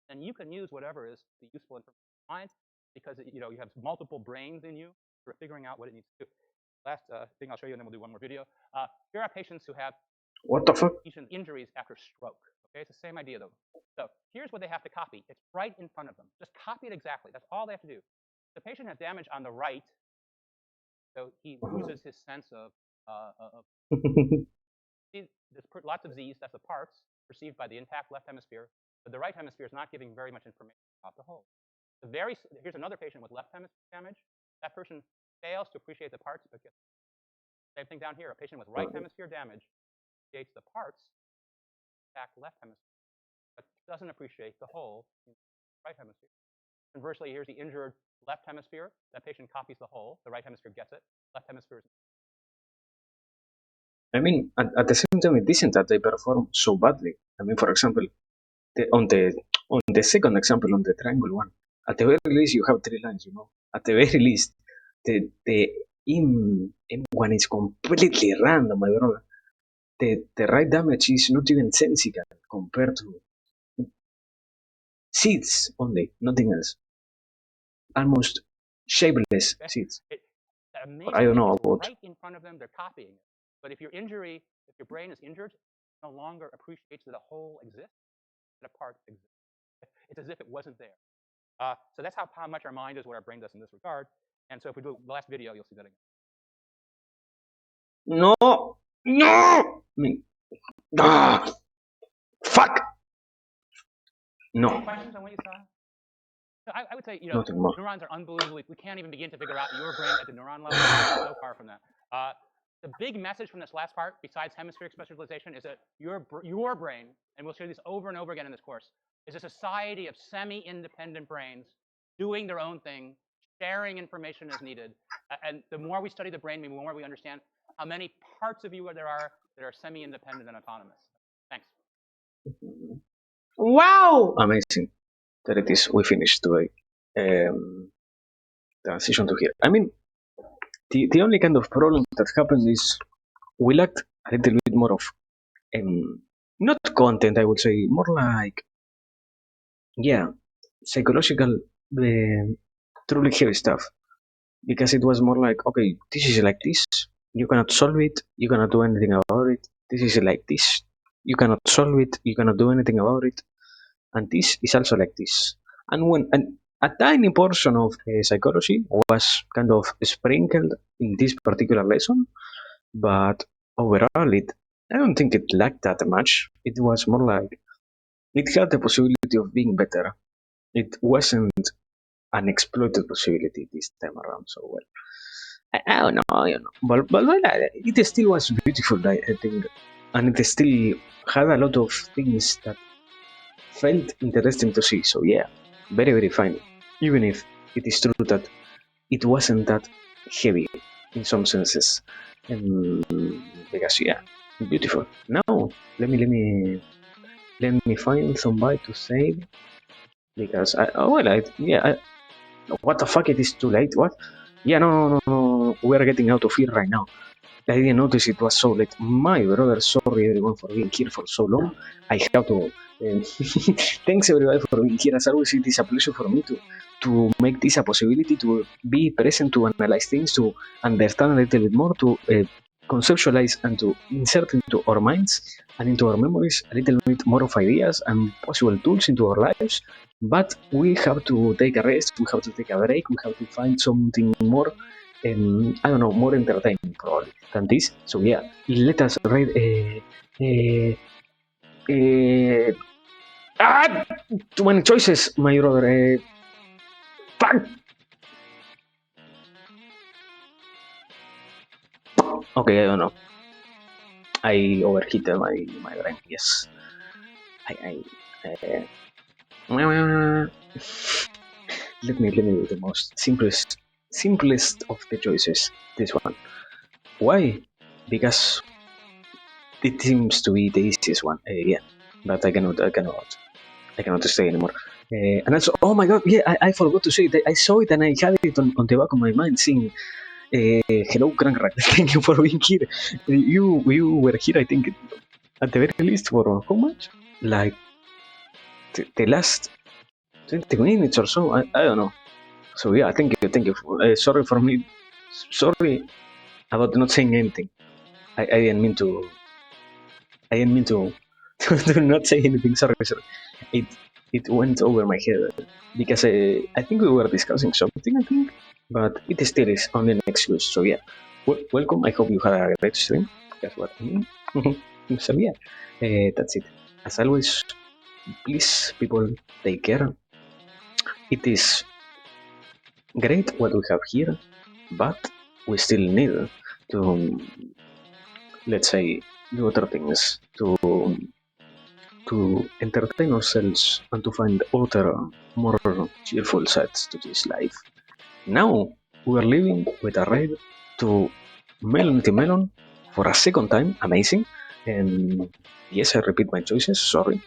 and you can use whatever is the useful information in mind because you have multiple brains in you for figuring out what it needs to do. Last thing I'll show you, and then we'll do one more video. Here are patients who have What the fuck? Injuries after stroke. Okay, it's the same idea though. So here's what they have to copy. It's right in front of them. Just copy it exactly. That's all they have to do. The patient has damage on the right, so he loses his sense of there's lots of Z's, that's the parts perceived by the intact left hemisphere, but the right hemisphere is not giving very much information about the whole. Here's another patient with left hemisphere damage. That person fails to appreciate the parts, but gets same thing down here. A patient with right hemisphere damage appreciates the parts, intact left hemisphere, but doesn't appreciate the whole right hemisphere. Conversely, here's the injured left hemisphere. That patient copies the whole. The right hemisphere gets it. Left hemisphere is. I mean, at the same time, it isn't that they perform so badly. I mean, for example, on the second example, on the triangle one, at the very least, you have 3 lines. At the very least, the M1 is completely random, my brother. The right damage is not even sensical compared to seeds only, nothing else. Almost shapeless seeds. I don't know about. Right in front of them, they're copying it. But if your brain is injured, it no longer appreciates that a whole exists, that a part exists. It's as if it wasn't there. So that's how much our mind is what our brain does in this regard. And so if we do the last video, you'll see that again. No! I mean, fuck! No. Any questions on what you saw? So I would say, Nothing more. neurons are unbelievably, we can't even begin to figure out your brain at the neuron level. It's so far from that. The big message from this last part, besides hemispheric specialization, is that your brain, and we'll show you this over and over again in this course, is a society of semi-independent brains doing their own thing, sharing information as needed. And the more we study the brain, the more we understand how many parts of you there are that are semi-independent and autonomous. Thanks. Wow! Amazing that it is. We finished today. transition to here. I mean, the only kind of problem that happened is we lacked a little bit more of not content, I would say, more like, yeah, psychological, uh, truly heavy stuff. Because it was more like, okay, this is like this, you cannot solve it, you cannot do anything about it. This is like this, you cannot solve it, you cannot do anything about it. And this is also like this. And when a tiny portion of psychology was kind of sprinkled in this particular lesson, but overall, I don't think it lacked that much. It was more like it had the possibility of being better. It wasn't an exploited possibility this time around so well. I don't know, but it still was beautiful, I think, and it still had a lot of things that felt interesting to see. So yeah, very very fine. Even if it is true that it wasn't that heavy in some senses, and because yeah, beautiful. Now let me find somebody to save because what the fuck, it is too late. What? Yeah, no, we're getting out of here right now. I didn't notice it was so late. My brother, sorry everyone for being here for so long. I have to. Thanks everybody for being here. As always, it is a pleasure for me to make this a possibility, to be present, to analyze things, to understand a little bit more, to conceptualize and to insert into our minds and into our memories a little bit more of ideas and possible tools into our lives. But we have to take a rest, we have to take a break, we have to find something more, I don't know, more entertaining probably than this. So yeah, let us read. Uh, ah, too many choices, my brother. Fuck. Okay, I don't know. I overheated my brain. Yes. Uh, let me do the most simplest of the choices. This one. Why? Because it seems to be the easiest one. Yeah, but I cannot stay anymore. And also, oh my god, yeah, I forgot to say that I saw it and I had it on the back of my mind saying, hello, Crankrat, thank you for being here. You were here, I think, at the very least for how much? Like the last 20 minutes or so. I don't know. So yeah, thank you. Sorry for me. Sorry about not saying anything. I didn't mean to. I didn't mean to, to not say anything. Sorry. It went over my head because I think we were discussing something. I think, but it still is only an excuse. So yeah, welcome. I hope you had a great stream. That's what I mean. So yeah, that's it. As always, please, people, take care. It is great what we have here, but we still need to, let's say, do other things to entertain ourselves and to find other more cheerful sides to this life. Now we are leaving with a ride to Melon Melon for a second time. Amazing. And yes, I repeat my choices. Sorry.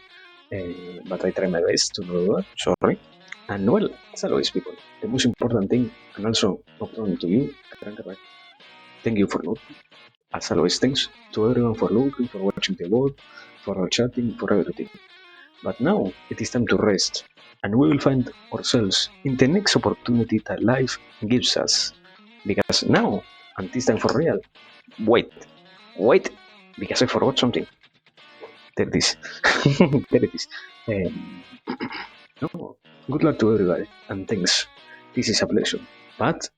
But I try my best to do that. Sorry. And well, as always, people, the most important thing, and also no problem to you, thank you for looking. As always, thanks to everyone for looking, for watching the world, for chatting, for everything. But now it is time to rest, and we will find ourselves in the next opportunity that life gives us. Because now, and this time for real, wait, because I forgot something. There it is. There it is. No, good luck to everybody, and thanks. This is a pleasure. But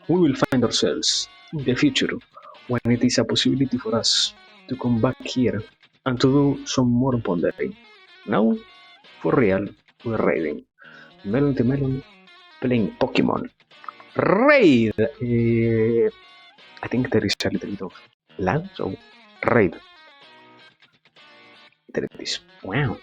we will find ourselves in the future when it is a possibility for us to come back here and to do some more pondering. Now, for real, we're raiding. Melon to Melon playing Pokemon. Raid! I think there is a little bit of lag, so raid. There it is. Wow.